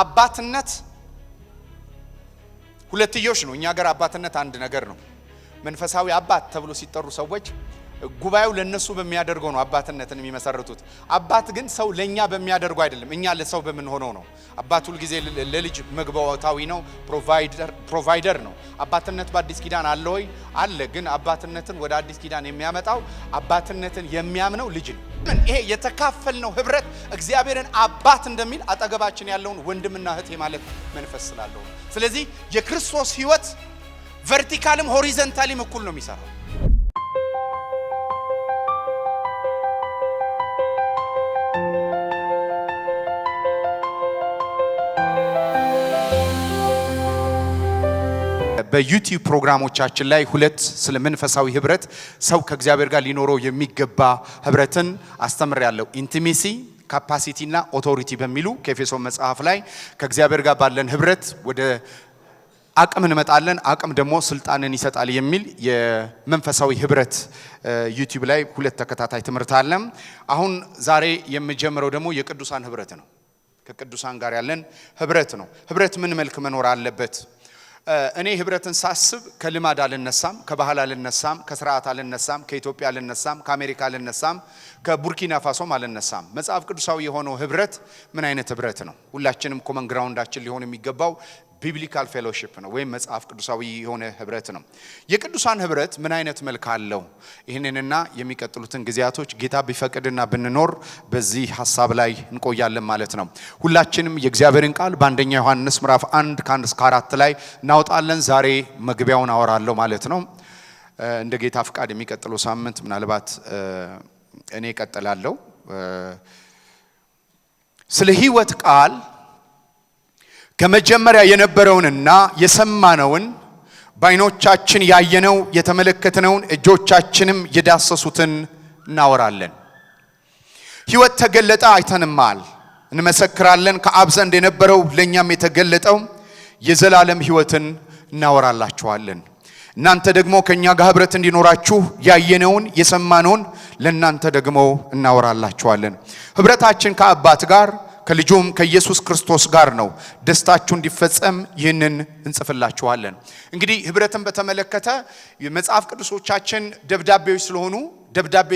አባትነት ሁለትዮሽ ነው። እኛ ጋር አባትነት አንድ ነገር ነው። መንፈሳዊ አባት ተብሎ ሲጠሩ ሰዎች ጉባኤው ለነሱ በሚያደርገው ነው አባትነትን የሚመሰርቱት። አባት ግን ሰው ለኛ በሚያደርገው አይደለም፣ እኛ ለሰው በምንሆነው ነው። አባት ሁሉ ጊዜ ለልጅ መግባታዊ ነው፣ ፕሮቫይደር ነው። አባትነት በአዲስ ኪዳን አለ ወይ? አለ። ግን አባትነትን ወደ አዲስ ኪዳን የሚያመጣው አባትነትን የሚያምነው ልጅ ነው። ይሄ የተካፈልነው ህብረት እግዚአብሔርን አባት እንደሚል አጠገባችን ያለውን ወንድምና እህት ማለት መንፈስ ስላለው። ስለዚህ የክርስቶስ ህይወት ቨርቲካልም ሆሪዞንታሊም እኩል ነው የሚሰራው። በዩቲዩብ ፕሮግራሞቻችን ላይ ሁለት ስለ መንፈሳዊ ህብረት ሰው ከእግዚአብሔር ጋር ሊኖረው የሚገባ ህብረትን አስተምራለሁ። ኢንቲሜሲ፣ ካፓሲቲ እና ኦቶሪቲ በሚሉ ከኤፌሶን መጽሐፍ ላይ ከእግዚአብሔር ጋር ባለን ህብረት ወደ አቅም እንመጣለን፣ አቅም ደግሞ ስልጣንን ይሰጣል የሚል የመንፈሳዊ ህብረት ዩቲዩብ ላይ ሁለት ተከታታይ ትምህርት አለ። አሁን ዛሬ የምጀምረው ደግሞ የቅዱሳን ህብረት ነው። ከቅዱሳን ጋር ያለን ህብረት ነው። ህብረት ምን መልክ መኖር አለበት? እኔ ህብረትን ሳስብ ከልማድ አልነሳም፣ ከባህል አልነሳም፣ ከስርዓት አልነሳም፣ ከኢትዮጵያ አልነሳም፣ ከአሜሪካ አልነሳም፣ ከቡርኪና ፋሶም አልነሳም። መጽሐፍ ቅዱሳዊ የሆነው ህብረት ምን አይነት ህብረት ነው? ሁላችንም ኮመን ግራውንዳችን ሊሆን የሚገባው ቢብሊካል ፌሎሺፕ ነው፣ ወይም መጽሐፍ ቅዱሳዊ የሆነ ህብረት ነው። የቅዱሳን ህብረት ምን አይነት መልክ አለው? ይህንንና የሚቀጥሉትን ጊዜያቶች ጌታ ቢፈቅድና ብንኖር በዚህ ሐሳብ ላይ እንቆያለን ማለት ነው። ሁላችንም የእግዚአብሔርን ቃል በአንደኛ ዮሐንስ ምዕራፍ 1 ከ1 እስከ 4 ላይ እናወጣለን። ዛሬ መግቢያውን አወራለሁ ማለት ነው። እንደ ጌታ ፍቃድ የሚቀጥለው ሳምንት ምናልባት እኔ እቀጥላለሁ። ስለ ህይወት ቃል ከመጀመሪያ የነበረውንና የሰማነውን በዓይኖቻችን ያየነው የተመለከትነውን እጆቻችንም የዳሰሱትን እናወራለን። ህይወት ተገለጠ፣ አይተንማል፣ እንመሰክራለን። ከአብ ዘንድ የነበረው ለኛም የተገለጠው የዘላለም ህይወትን እናወራላችኋለን። እናንተ ደግሞ ከኛ ጋር ህብረት እንዲኖራችሁ ያየነውን የሰማነውን ለእናንተ ደግሞ እናወራላችኋለን። ህብረታችን ከአባት ጋር ከልጁም ከኢየሱስ ክርስቶስ ጋር ነው። ደስታችሁ እንዲፈጸም ይህንን እንጽፍላችኋለን። እንግዲህ ህብረትን በተመለከተ መጽሐፍ ቅዱሶቻችን ደብዳቤዎች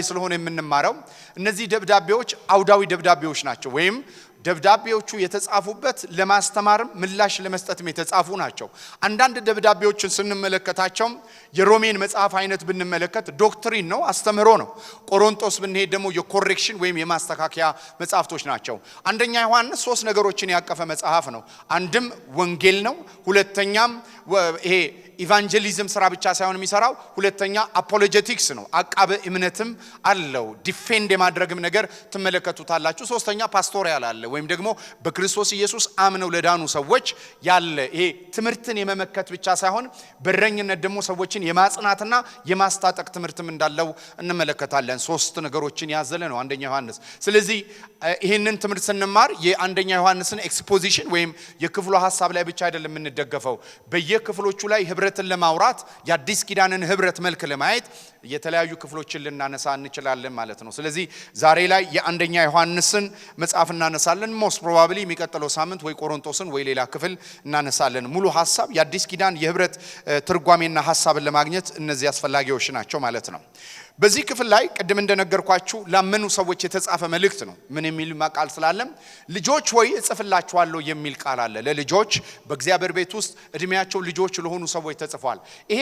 ስለሆነ የምንማረው እነዚህ ደብዳቤዎች አውዳዊ ደብዳቤዎች ናቸው። ወይም ደብዳቤዎቹ የተጻፉበት ለማስተማርም ምላሽ ለመስጠትም የተጻፉ ናቸው። አንዳንድ ደብዳቤዎችን ስንመለከታቸው የሮሜን መጽሐፍ አይነት ብንመለከት ዶክትሪን ነው፣ አስተምህሮ ነው። ቆሮንቶስ ብንሄድ ደግሞ የኮሬክሽን ወይም የማስተካከያ መጽሐፍቶች ናቸው። አንደኛ ዮሐንስ 3 ነገሮችን ያቀፈ መጽሐፍ ነው። አንድም ወንጌል ነው፣ ሁለተኛም ይሄ ኢቫንጀሊዝም ስራ ብቻ ሳይሆን የሚሰራው፣ ሁለተኛ አፖሎጀቲክስ ነው፣ አቃበ እምነትም አለው፣ ዲፌንድ የማድረግም ነገር ትመለከቱታላችሁ። ሶስተኛ ፓስቶሪያል አለ፣ ወይም ደግሞ በክርስቶስ ኢየሱስ አምነው ለዳኑ ሰዎች ያለ ይሄ ትምህርትን የመመከት ብቻ ሳይሆን በረኝነት ደግሞ ሰዎችን የማጽናትና የማስታጠቅ ትምህርትም እንዳለው እንመለከታለን። 3 ነገሮችን ያዘለ ነው አንደኛ ዮሐንስ። ስለዚህ ይህንን ትምህርት ስንማር የአንደኛ ዮሐንስን ኤክስፖዚሽን ወይም የክፍሉ ሐሳብ ላይ ብቻ አይደለም የምንደገፈው። በየክፍሎቹ ላይ ህብረትን ለማውራት የአዲስ ኪዳንን ህብረት መልክ ለማየት የተለያዩ ክፍሎችን ልናነሳ እንችላለን ማለት ነው። ስለዚህ ዛሬ ላይ የአንደኛ ዮሐንስን መጽሐፍ እናነሳለን። ሞስት ፕሮባብሊ የሚቀጥለው ሳምንት ወይ ቆሮንቶስን ወይ ሌላ ክፍል እናነሳለን። ሙሉ ሐሳብ የአዲስ ኪዳን የህብረት ትርጓሜና ሐሳብን ለማግኘት እነዚህ አስፈላጊዎች ናቸው ማለት ነው። በዚህ ክፍል ላይ ቅድም እንደነገርኳችሁ ላመኑ ሰዎች የተጻፈ መልእክት ነው። ምን የሚል ቃል ስላለም ልጆች ሆይ እጽፍላችኋለሁ የሚል ቃል አለ። ለልጆች በእግዚአብሔር ቤት ውስጥ እድሜያቸው ልጆች ለሆኑ ሰዎች ተጽፏል። ይሄ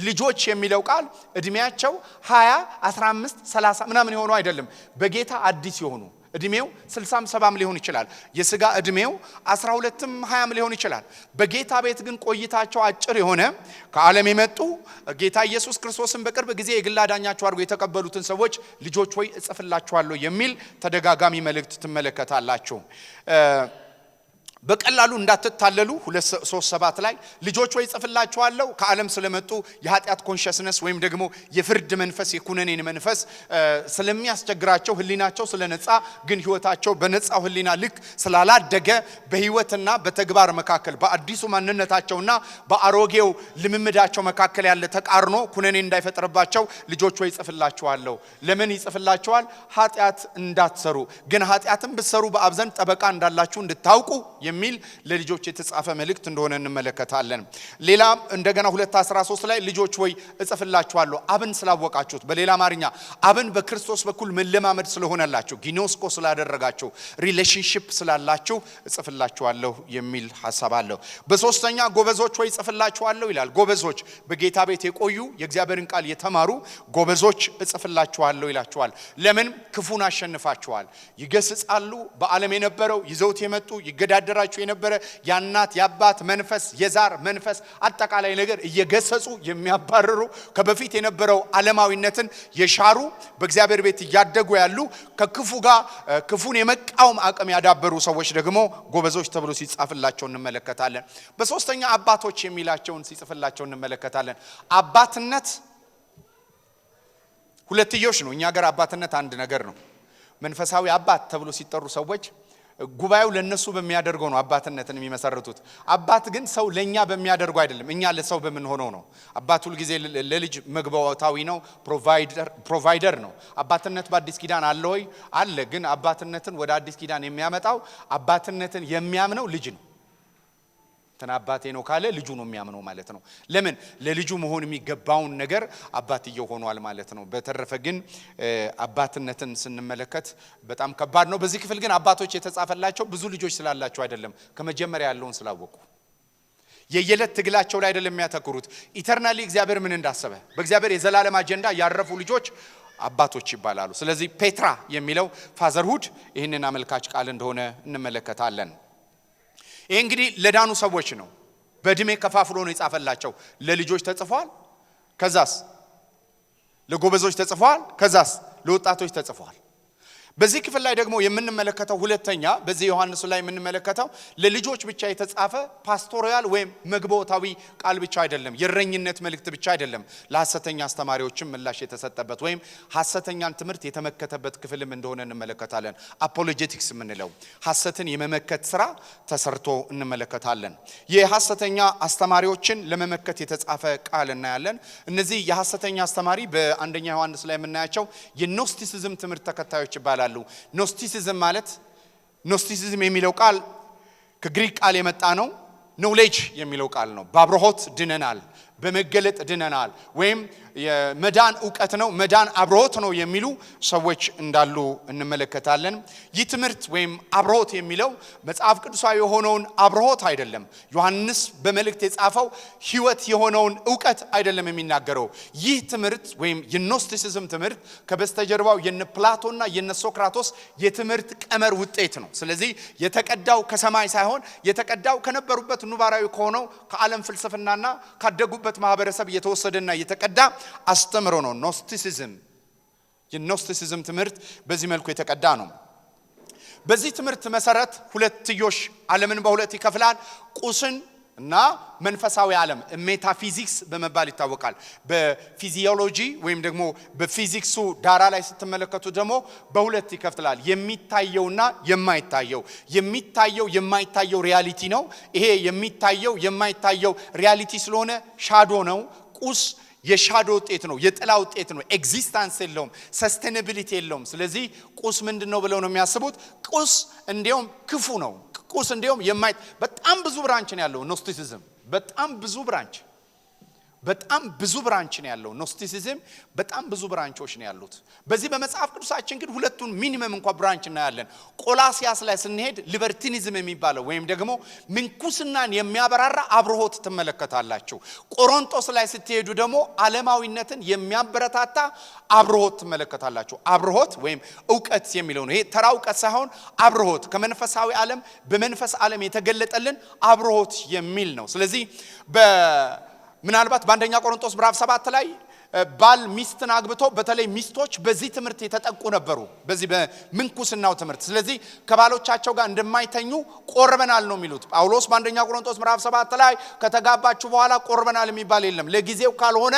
ልጆች የሚለው ቃል እድሜያቸው 20፣ 15፣ 30 ምናምን የሆኑ አይደለም። በጌታ አዲስ የሆኑ እድሜው 60ም 70ም ሊሆን ይችላል። የሥጋ እድሜው 12ም 20ም ሊሆን ይችላል። በጌታ ቤት ግን ቆይታቸው አጭር የሆነ ከዓለም የመጡ ጌታ ኢየሱስ ክርስቶስን በቅርብ ጊዜ የግል አዳኛቸው አድርጎ የተቀበሉትን ሰዎች ልጆች ሆይ እጽፍላችኋለሁ የሚል ተደጋጋሚ መልእክት ትመለከታላችሁ። በቀላሉ እንዳትታለሉ 2:3-7 ላይ ልጆች ሆይ ጽፍላችኋለሁ ከዓለም ስለመጡ የኃጢአት ኮንሽስነስ ወይም ደግሞ የፍርድ መንፈስ የኩነኔን መንፈስ ስለሚያስቸግራቸው ህሊናቸው ስለነጻ ግን ህይወታቸው በነጻው ህሊና ልክ ስላላደገ በህይወትና በተግባር መካከል በአዲሱ ማንነታቸውና በአሮጌው ልምምዳቸው መካከል ያለ ተቃርኖ ኩነኔ እንዳይፈጠርባቸው ልጆች ሆይ ጽፍላችኋለሁ። ለምን ይጽፍላችኋል? ኃጢአት እንዳትሰሩ ግን ኃጢአትን ብትሰሩ በአብ ዘንድ ጠበቃ እንዳላችሁ እንድታውቁ የሚል ለልጆች የተጻፈ መልእክት እንደሆነ እንመለከታለን። ሌላ እንደገና 2:13 ላይ ልጆች ወይ እጽፍላችኋለሁ አብን ስላወቃችሁት፣ በሌላ አማርኛ አብን በክርስቶስ በኩል መለማመድ ስለሆነላችሁ፣ ጊኖስኮ ስላደረጋችሁ፣ ሪሌሽንሺፕ ስላላችሁ እጽፍላችኋለሁ የሚል ሐሳብ አለው። በሶስተኛ ጎበዞች ወይ እጽፍላችኋለሁ ይላል። ጎበዞች በጌታ ቤት የቆዩ የእግዚአብሔርን ቃል የተማሩ ጎበዞች እጽፍላችኋለሁ ይላችኋል። ለምን? ክፉን አሸንፋችኋል። ይገስጻሉ። በዓለም የነበረው ይዘውት የመጡ ይገዳደራቸው የነበረ ያናት ያባት መንፈስ የዛር መንፈስ አጠቃላይ ነገር እየገሰጹ የሚያባርሩ ከበፊት የነበረው ዓለማዊነትን የሻሩ በእግዚአብሔር ቤት ያደጉ ያሉ ከክፉ ጋር ክፉን የመቃወም አቅም ያዳበሩ ሰዎች ደግሞ ጎበዞች ተብሎ ሲጻፍላቸው እንመለከታለን። በሶስተኛ አባቶች የሚላቸውን ሲጽፍላቸው እንመለከታለን። አባትነት ሁለትዮሽ ነው። እኛ ሀገር አባትነት አንድ ነገር ነው። መንፈሳዊ አባት ተብሎ ሲጠሩ ሰዎች ጉባኤው ለነሱ በሚያደርገው ነው አባትነትን የሚመሰርቱት። አባት ግን ሰው ለኛ በሚያደርገው አይደለም፣ እኛ ለሰው በምንሆነው ነው። አባት ሁሉ ጊዜ ለልጅ መግባታዊ ነው፣ ፕሮቫይደር ነው። አባትነት በአዲስ ኪዳን አለ ወይ? አለ። ግን አባትነትን ወደ አዲስ ኪዳን የሚያመጣው አባትነትን የሚያምነው ልጅ ነው። ተናባቴ ነው ካለ ልጁ ነው የሚያምነው ማለት ነው። ለምን? ለልጁ መሆን የሚገባውን ነገር አባትየው ሆኗል ማለት ነው። በተረፈ ግን አባትነትን ስንመለከት በጣም ከባድ ነው። በዚህ ክፍል ግን አባቶች የተጻፈላቸው ብዙ ልጆች ስላላቸው አይደለም፣ ከመጀመሪያ ያለውን ስላወቁ የየለት ትግላቸው ላይ አይደለም የሚያተኩሩት። ኢተርናሊ እግዚአብሔር ምን እንዳሰበ በእግዚአብሔር የዘላለም አጀንዳ ያረፉ ልጆች አባቶች ይባላሉ። ስለዚህ ፔትራ የሚለው ፋዘርሁድ ይህንን አመልካች ቃል እንደሆነ እንመለከታለን። ይሄ እንግዲህ ለዳኑ ሰዎች ነው። በእድሜ ከፋፍሎ ነው የጻፈላቸው። ለልጆች ተጽፏል፣ ከዛስ ለጎበዞች ተጽፏል፣ ከዛስ ለወጣቶች ተጽፏል። በዚህ ክፍል ላይ ደግሞ የምንመለከተው ሁለተኛ በዚህ ዮሐንስ ላይ የምንመለከተው ለልጆች ብቻ የተጻፈ ፓስቶሪያል ወይም መግቦታዊ ቃል ብቻ አይደለም፣ የረኝነት መልእክት ብቻ አይደለም። ለሐሰተኛ አስተማሪዎችም ምላሽ የተሰጠበት ወይም ሐሰተኛን ትምህርት የተመከተበት ክፍልም እንደሆነ እንመለከታለን። አፖሎጄቲክስ የምንለው ሐሰትን የመመከት ስራ ተሰርቶ እንመለከታለን። የሐሰተኛ አስተማሪዎችን ለመመከት የተጻፈ ቃል እናያለን። እነዚህ የሐሰተኛ አስተማሪ በአንደኛ ዮሐንስ ላይ የምናያቸው የኖስቲሲዝም ትምህርት ተከታዮች ይባላሉ። ኖስቲሲዝም ማለት ኖስቲሲዝም የሚለው ቃል ከግሪክ ቃል የመጣ ነው። ኖሌጅ የሚለው ቃል ነው። በአብርሆት ድነናል፣ በመገለጥ ድነናል፣ ወይም የመዳን ዕውቀት ነው፣ መዳን አብርሆት ነው የሚሉ ሰዎች እንዳሉ እንመለከታለን። ይህ ትምህርት ወይም አብርሆት የሚለው መጽሐፍ ቅዱሳዊ የሆነውን አብርሆት አይደለም። ዮሐንስ በመልእክት የጻፈው ሕይወት የሆነውን ዕውቀት አይደለም የሚናገረው። ይህ ትምህርት ወይም የኖስቲሲዝም ትምህርት ከበስተጀርባው የነ ፕላቶና የነ ሶክራቶስ የትምህርት ቀመር ውጤት ነው። ስለዚህ የተቀዳው ከሰማይ ሳይሆን የተቀዳው ከነበሩበት ኑባራዊ ከሆነው ከዓለም ፍልስፍናና ካደጉበት ማህበረሰብ የተወሰደና የተቀዳ አስተምሮ ነው። ኖስቲሲዝም የኖስቲሲዝም ትምህርት በዚህ መልኩ የተቀዳ ነው። በዚህ ትምህርት መሰረት ሁለትዮሽ ዓለምን በሁለት ይከፍላል። ቁስን እና መንፈሳዊ ዓለም ሜታፊዚክስ በመባል ይታወቃል። በፊዚዮሎጂ ወይም ደግሞ በፊዚክሱ ዳራ ላይ ስትመለከቱ ደግሞ በሁለት ይከፍላል። የሚታየውና የማይታየው። የሚታየው የማይታየው ሪያሊቲ ነው። ይሄ የሚታየው የማይታየው ሪያሊቲ ስለሆነ ሻዶ ነው። ቁስ የሻዶ ውጤት ነው፣ የጥላ ውጤት ነው። ኤግዚስተንስ የለውም፣ ሰስቴናቢሊቲ የለውም። ስለዚህ ቁስ ምንድነው ብለው ነው የሚያስቡት? ቁስ እንዲያውም ክፉ ነው። ቁስ እንዲያውም በጣም ብዙ ብራንች ነው ያለው ኖስቲሲዝም። በጣም ብዙ ብራንች ነው ያለው ኖስቲሲዝም። በጣም ብዙ ብራንቾች ነው ያሉት። በዚህ በመጽሐፍ ቅዱሳችን ግን ሁለቱን ሚኒመም እንኳን ብራንች እናያለን። ቆላሲያስ ላይ ስንሄድ ሊበርቲኒዝም የሚባለው ወይም ደግሞ ምንኩስናን የሚያበራራ አብርሆት ትመለከታላችሁ። ቆሮንቶስ ላይ ስትሄዱ ደግሞ ዓለማዊነትን የሚያበረታታ አብርሆት ትመለከታላችሁ። አብርሆት ወይም ዕውቀት የሚለው ነው። ይሄ ተራ ዕውቀት ሳይሆን አብርሆት ከመንፈሳዊ ዓለም በመንፈስ ዓለም የተገለጠልን አብርሆት የሚል ነው። ስለዚህ ምናልባት በአንደኛ ቆሮንቶስ ምዕራፍ 7 ላይ ባል ሚስትን አግብቶ በተለይ ሚስቶች በዚህ ትምህርት የተጠቁ ነበሩ፣ በዚህ በምንኩስናው ትምህርት። ስለዚህ ከባሎቻቸው ጋር እንደማይተኙ ቆርበናል ነው የሚሉት። ጳውሎስ በአንደኛ ቆሮንቶስ ምዕራፍ 7 ላይ ከተጋባችሁ በኋላ ቆርበናል የሚባል የለም፣ ለጊዜው ካልሆነ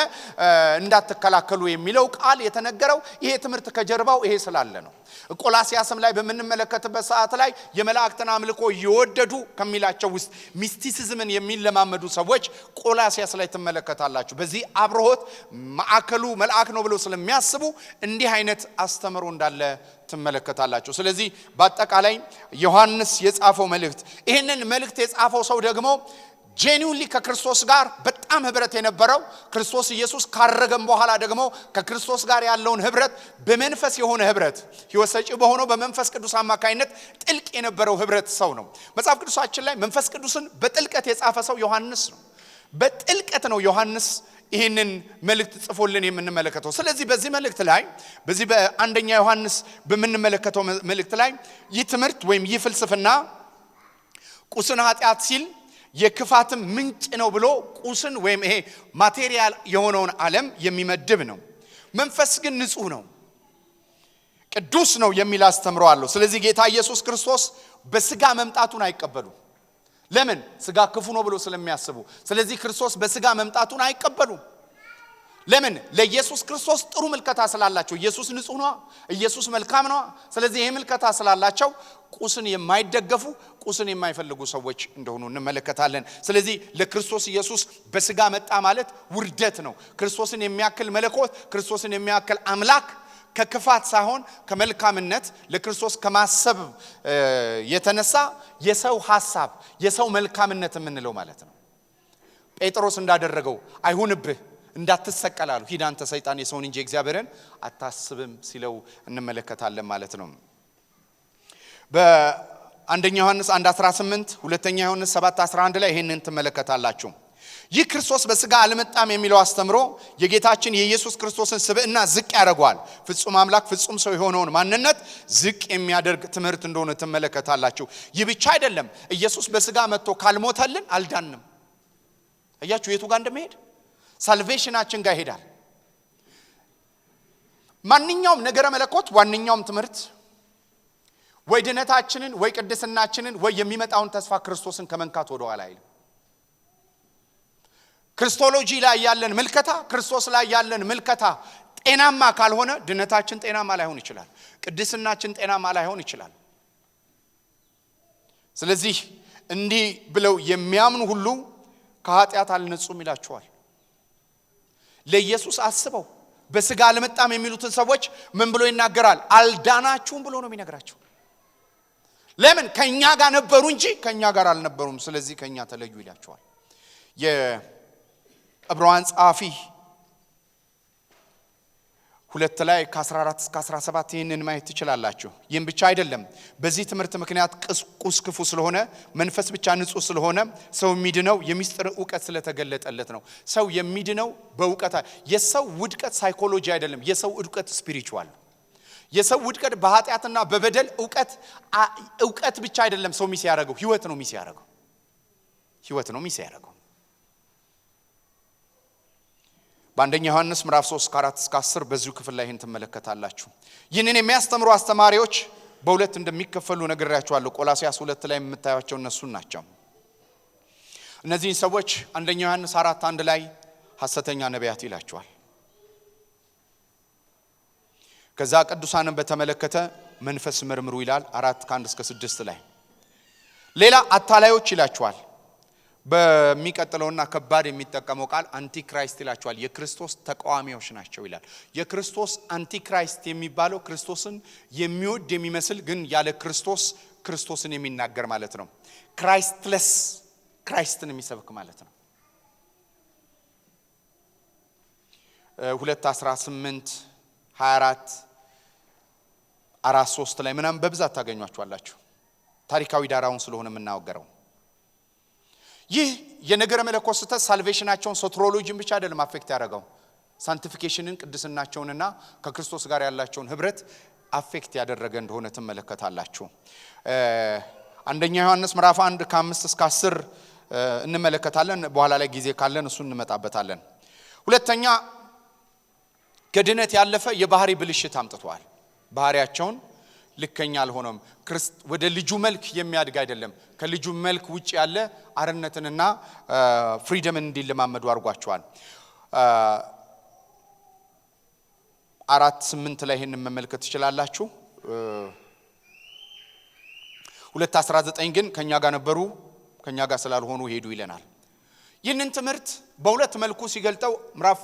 እንዳትከላከሉ የሚለው ቃል የተነገረው ይሄ ትምህርት ከጀርባው ይሄ ስላለ ነው። ቆላሲያስም ላይ በምንመለከትበት ሰዓት ላይ የመላእክትን አምልኮ እየወደዱ ከሚላቸው ውስጥ ሚስቲሲዝምን የሚለማመዱ ሰዎች ቆላሲያስ ላይ ትመለከታላችሁ። በዚህ አብርሆት ማዕከሉ መልአክ ነው ብለው ስለሚያስቡ እንዲህ አይነት አስተምሮ እንዳለ ትመለከታላችሁ። ስለዚህ በአጠቃላይ ዮሐንስ የጻፈው መልእክት ይሄንን መልእክት የጻፈው ሰው ደግሞ ጄኒውንሊ ከክርስቶስ ጋር በጣም ህብረት የነበረው ክርስቶስ ኢየሱስ ካረገም በኋላ ደግሞ ከክርስቶስ ጋር ያለውን ህብረት በመንፈስ የሆነ ህብረት ሕይወት ሰጪ በሆነው በመንፈስ ቅዱስ አማካይነት ጥልቅ የነበረው ህብረት ሰው ነው። መጽሐፍ ቅዱሳችን ላይ መንፈስ ቅዱስን በጥልቀት የጻፈ ሰው ዮሐንስ ነው። በጥልቀት ነው ዮሐንስ ይሄንን መልእክት ጽፎልን የምንመለከተው። ስለዚህ በዚህ መልእክት ላይ በዚህ በአንደኛ ዮሐንስ በምንመለከተው መልእክት ላይ ይህ ትምህርት ወይም ይህ ፍልስፍና ቁስን ኃጢአት ሲል የክፋትም ምንጭ ነው ብሎ ቁስን ወይም ይሄ ማቴሪያል የሆነውን ዓለም የሚመድብ ነው። መንፈስ ግን ንጹህ ነው፣ ቅዱስ ነው የሚል አስተምሮ አለው። ስለዚህ ጌታ ኢየሱስ ክርስቶስ በስጋ መምጣቱን አይቀበሉም። ለምን? ስጋ ክፉ ነው ብሎ ስለሚያስቡ። ስለዚህ ክርስቶስ በስጋ መምጣቱን አይቀበሉም። ለምን? ለኢየሱስ ክርስቶስ ጥሩ መልከታ ስላላቸው። ኢየሱስ ንጹህ ነው፣ ኢየሱስ መልካም ነው። ስለዚህ ይሄ መልከታ ስላላቸው ቁስን የማይደገፉ ቁስን የማይፈልጉ ሰዎች እንደሆኑ እንመለከታለን። ስለዚህ ለክርስቶስ ኢየሱስ በስጋ መጣ ማለት ውርደት ነው። ክርስቶስን የሚያክል መለኮት፣ ክርስቶስን የሚያክል አምላክ ከክፋት ሳይሆን ከመልካምነት ለክርስቶስ ከማሰብ የተነሳ የሰው ሐሳብ የሰው መልካምነት የምንለው ማለት ነው። ጴጥሮስ እንዳደረገው አይሁንብህ እንዳትሰቀላሉ ሂድ አንተ ሰይጣን የሰውን እንጂ እግዚአብሔርን አታስብም ሲለው እንመለከታለን ማለት ነው። በአንደኛ ዮሐንስ 1:18 ሁለተኛ ዮሐንስ 7:11 ላይ ይሄንን ትመለከታላችሁ። ይህ ክርስቶስ በስጋ አልመጣም የሚለው አስተምሮ የጌታችን የኢየሱስ ክርስቶስን ስብዕና ዝቅ ያደርገዋል። ፍጹም አምላክ ፍጹም ሰው የሆነውን ማንነት ዝቅ የሚያደርግ ትምህርት እንደሆነ ትመለከታላችሁ። ይህ ብቻ አይደለም። ኢየሱስ በስጋ መጥቶ ካልሞተልን አልዳንም። አያችሁ የቱ ጋር እንደመሄድ ሳልቬሽናችን ጋር ይሄዳል። ማንኛውም ነገረ መለኮት ዋንኛውም ትምህርት ወይ ድነታችንን ወይ ቅድስናችንን ወይ የሚመጣውን ተስፋ ክርስቶስን ከመንካት ወደ ኋላ አይልም። ክርስቶሎጂ ላይ ያለን ምልከታ ክርስቶስ ላይ ያለን ምልከታ ጤናማ ካልሆነ ድነታችን ጤናማ ላይሆን ይችላል፣ ቅድስናችን ጤናማ ላይሆን ይችላል። ስለዚህ እንዲህ ብለው የሚያምኑ ሁሉ ከኃጢአት አልነጹም ይላቸዋል። ለኢየሱስ አስበው በስጋ አልመጣም የሚሉትን ሰዎች ምን ብሎ ይናገራል? አልዳናችሁም ብሎ ነው የሚነግራቸው። ለምን? ከኛ ጋር ነበሩ እንጂ ከኛ ጋር አልነበሩም፣ ስለዚህ ከኛ ተለዩ ይላቸዋል። የዕብራውያን ጸሐፊ 2 ላይ ከ14 እስከ 17 ይህንን ማየት ትችላላችሁ። ይህም ብቻ አይደለም። በዚህ ትምህርት ምክንያት ቁስ ክፉ ስለሆነ መንፈስ ብቻ ንጹህ ስለሆነ ሰው የሚድነው የሚስጥር ዕውቀት ስለተገለጠለት ነው። ሰው የሚድነው በዕውቀት። የሰው ውድቀት ሳይኮሎጂ አይደለም፣ የሰው ውድቀት ስፒሪቹዋል። የሰው ውድቀት በኃጢአትና በበደል ዕውቀት ብቻ አይደለም ሰው ሚስ ያደርገው፣ ህይወት ነው ሚስ ያደርገው፣ ህይወት ነው ሚስ ያደርገው። በአንደኛ ዮሐንስ ምዕራፍ 3:4-10 በዚሁ ክፍል ላይ ይህን ትመለከታላችሁ። ይህንን የሚያስተምሩ አስተማሪዎች በሁለት እንደሚከፈሉ ነግሬያችኋለሁ። ቆላስይስ 2 ላይ የምታዩቸው እነሱን ናቸው። እነዚህን ሰዎች አንደኛ ዮሐንስ 4:1 ላይ ሐሰተኛ ነቢያት ይላቸዋል። ከዛ ቅዱሳንን በተመለከተ መንፈስ መርምሩ ይላል 4:1-6 ላይ። ሌላ አታላዮች ይላቸዋል። በሚቀጥለውና ከባድ የሚጠቀመው ቃል አንቲክራይስት ይላቸዋል። የክርስቶስ ተቃዋሚዎች ናቸው ይላል። የክርስቶስ አንቲክራይስት የሚባለው ክርስቶስን የሚወድ የሚመስል ግን ያለ ክርስቶስ ክርስቶስን የሚናገር ማለት ነው። ክራይስትለስ ክራይስትን የሚሰብክ ማለት ነው። 2:18 24 4:3 ላይ ምናምን በብዛት ታገኟቸዋላችሁ። ታሪካዊ ዳራውን ስለሆነ የምናወገረው ይህ የነገረ መለኮት ስተት ሳልቬሽናቸውን ሶትሮሎጂን ብቻ አይደለም አፌክት ያደረገው፣ ሳንቲፊኬሽንን ቅድስናቸውንና ከክርስቶስ ጋር ያላቸውን ህብረት አፌክት ያደረገ እንደሆነ ትመለከታላችሁ። አንደኛ ዮሐንስ ምዕራፍ 1:5-10 እንመለከታለን። በኋላ ላይ ጊዜ ካለን እሱን እንመጣበታለን። ሁለተኛ ከድነት ያለፈ የባህሪ ብልሽት አምጥቷል። ባህሪያቸውን ልከኛ አልሆነም። ወደ ልጁ መልክ የሚያድግ አይደለም። ከልጁ መልክ ውጭ ያለ አርነትንና ፍሪደምን እንዲለማመዱ አድርጓቸዋል። 4:8 ላይ ይሄንን መመልከት ትችላላችሁ። 2:19 ግን ከኛ ጋር ነበሩ ከኛ ጋር ስላልሆኑ ሄዱ ይለናል። ይህንን ትምህርት በሁለት መልኩ ሲገልጠው ምዕራፍ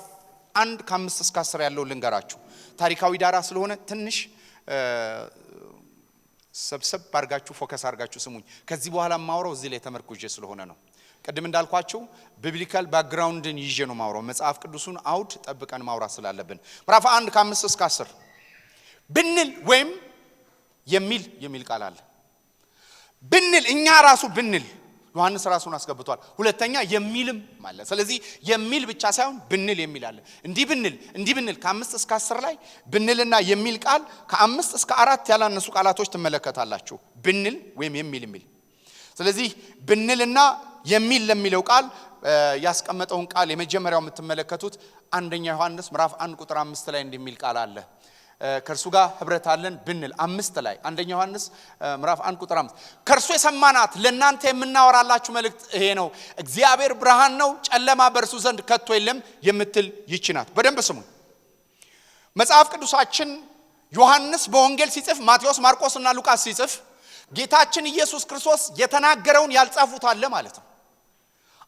1 ከ5 እስከ 10 ያለው ልንገራችሁ። ታሪካዊ ዳራ ስለሆነ ትንሽ ሰብሰብ አድርጋችሁ ፎከስ አድርጋችሁ ስሙኝ። ከዚህ በኋላ ማውራው እዚህ ላይ ተመርኩጄ ስለሆነ ነው። ቀደም እንዳልኳችሁ ቢብሊካል ባክግራውንድን ይዤ ነው ማውራው። መጽሐፍ ቅዱስን አውድ ጠብቀን ማውራት ስላለብን ምዕራፍ 1 ከ5 እስከ 10 ብንል ወይም የሚል ቃል አለ። ብንል እኛ ራሱ ብንል ዮሐንስ ራሱን አስገብቷል። ሁለተኛ የሚልም ማለት ስለዚህ የሚል ብቻ ሳይሆን ብንል የሚል አለ። እንዲህ ብንል ከ5 እስከ 10 ላይ ብንልና የሚል ቃል ከ5 እስከ 4 ያላነሱ ቃላቶች ትመለከታላችሁ። ብንል ወይም የሚል ስለዚህ ብንልና የሚል ለሚለው ቃል ያስቀመጠውን ቃል የመጀመሪያው የምትመለከቱት አንደኛ ዮሐንስ ምዕራፍ 1 ቁጥር 5 ላይ እንደሚል ቃል አለ። ከርሱ ጋር ህብረት አለን ብንል 5 ላይ አንደኛ ዮሐንስ ምዕራፍ 1 ቁጥር 5 ከርሱ የሰማናት ለእናንተ የምናወራላችሁ መልእክት ይሄ ነው፣ እግዚአብሔር ብርሃን ነው፣ ጨለማ በእርሱ ዘንድ ከቶ የለም የምትል ይህች ናት። በደንብ ስሙ። መጽሐፍ ቅዱሳችን ዮሐንስ በወንጌል ሲጽፍ ማቴዎስ፣ ማርቆስ እና ሉቃስ ሲጽፍ ጌታችን ኢየሱስ ክርስቶስ የተናገረውን ያልጻፉት አለ ማለት ነው።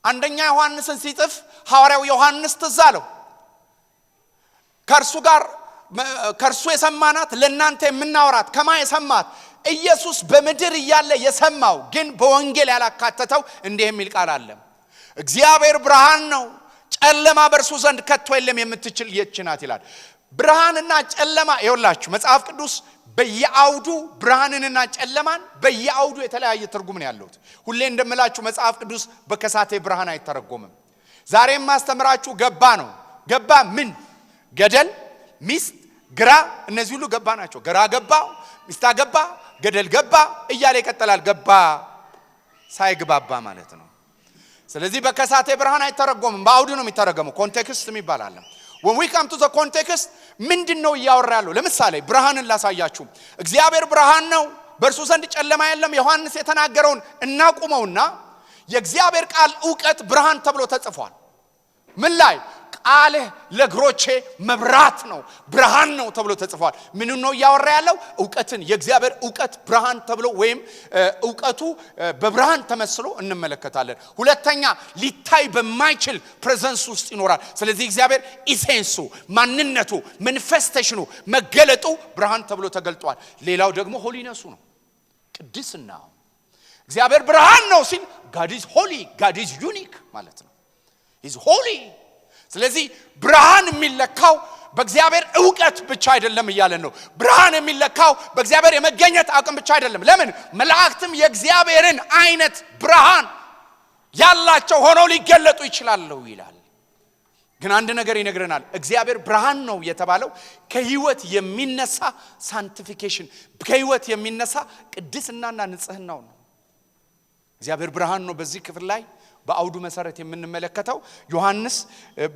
አንደኛ ዮሐንስን ሲጽፍ ሐዋርያው ዮሐንስ ትዝ አለው ከርሱ የሰማናት ለእናንተ የምናወራት ከማ የሰማት ኢየሱስ በምድር እያለ የሰማው ግን በወንጌል ያላካተተው እንዲህ የሚል ቃል አለ። እግዚአብሔር ብርሃን ነው፣ ጨለማ በእርሱ ዘንድ ከቶ የለም የምትችል ይህች ናት ይላል። ብርሃንና ጨለማ ይኸውላችሁ መጽሐፍ ቅዱስ በየአውዱ ብርሃንንና ጨለማን በየአውዱ የተለያየ ትርጉም ነው ያለው። ሁሌ እንደምላችሁ መጽሐፍ ቅዱስ በከሳቴ ብርሃን አይተረጎምም። ዛሬም ማስተምራችሁ ገባ ነው። ገባ ምን? ገደል፣ ሚስት፣ ግራ፣ እነዚህ ሁሉ ገባ ናቸው። ግራ ገባ፣ ሚስት ገባ፣ ገደል ገባ እያለ ይቀጥላል። ገባ ሳይግባባ ማለት ነው። ስለዚህ በከሳቴ ብርሃን አይተረጎምም፣ በአውዱ ነው የሚተረጎመው። ኮንቴክስት የሚባል አለ። when we come to the context ምንድነው ያወራ ያለው? ለምሳሌ ብርሃንን ላሳያችሁ። እግዚአብሔር ብርሃን ነው፣ በእርሱ ዘንድ ጨለማ የለም። ዮሐንስ የተናገረውን እናቁመውና የእግዚአብሔር ቃል ዕውቀት ብርሃን ተብሎ ተጽፏል። ምን ላይ? ቃልህ ለእግሮቼ መብራት ነው፣ ብርሃን ነው ተብሎ ተጽፏል። ምን ነው ያወራ ያለው? ዕውቀትን፣ የእግዚአብሔር ዕውቀት ብርሃን ተብሎ ወይም ዕውቀቱ በብርሃን ተመስሎ እንመለከታለን። ሁለተኛ ሊታይ በማይችል ፕሬዘንስ ውስጥ ይኖራል። ስለዚህ እግዚአብሔር ኢሴንሱ፣ ማንነቱ፣ ማኒፌስቴሽኑ፣ መገለጡ ብርሃን ተብሎ ተገልጧል። ሌላው ደግሞ ሆሊነሱ ነው፣ ቅድስናው። እግዚአብሔር ብርሃን ነው ሲል God is holy, God is unique ማለት ነው። He's holy። ስለዚህ ብርሃን የሚለካው በእግዚአብሔር ዕውቀት ብቻ አይደለም እያለን ነው። ብርሃን የሚለካው በእግዚአብሔር የመገኘት አቅም ብቻ አይደለም። ለምን? መላእክትም የእግዚአብሔርን አይነት ብርሃን ያላቸው ሆነው ሊገለጡ ይችላሉ ይላል። ግን አንድ ነገር ይነግረናል። እግዚአብሔር ብርሃን ነው የተባለው ከህይወት የሚነሳ ሳንቲፊኬሽን፣ ከህይወት የሚነሳ ቅድስናና ንጽህናው ነው። እግዚአብሔር ብርሃን ነው። በዚህ ክፍል ላይ በአውዱ መሰረት የምንመለከተው ዮሐንስ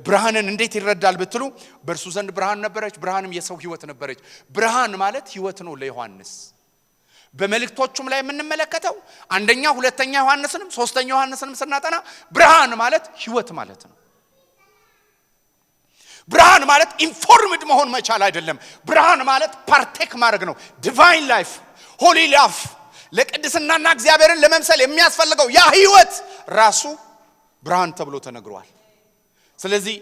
ብርሃንን እንዴት ይረዳል ብትሉ በእርሱ ዘንድ ብርሃን ነበረች፣ ብርሃንም የሰው ህይወት ነበረች። ብርሃን ማለት ህይወት ነው ለዮሐንስ። በመልእክቶቹም ላይ የምንመለከተው አንደኛ ሁለተኛ ዮሐንስንም ሶስተኛ ዮሐንስንም ስናጠና ብርሃን ማለት ህይወት ማለት ነው። ብርሃን ማለት ኢንፎርምድ መሆን መቻል አይደለም። ብርሃን ማለት ፓርቴክ ማድረግ ነው። ዲቫይን ላይፍ፣ ሆሊ ላይፍ፣ ለቅድስናና እግዚአብሔርን ለመምሰል የሚያስፈልገው ያ ህይወት ራሱ ብርሃን ተብሎ ተነግሯል። ስለዚህ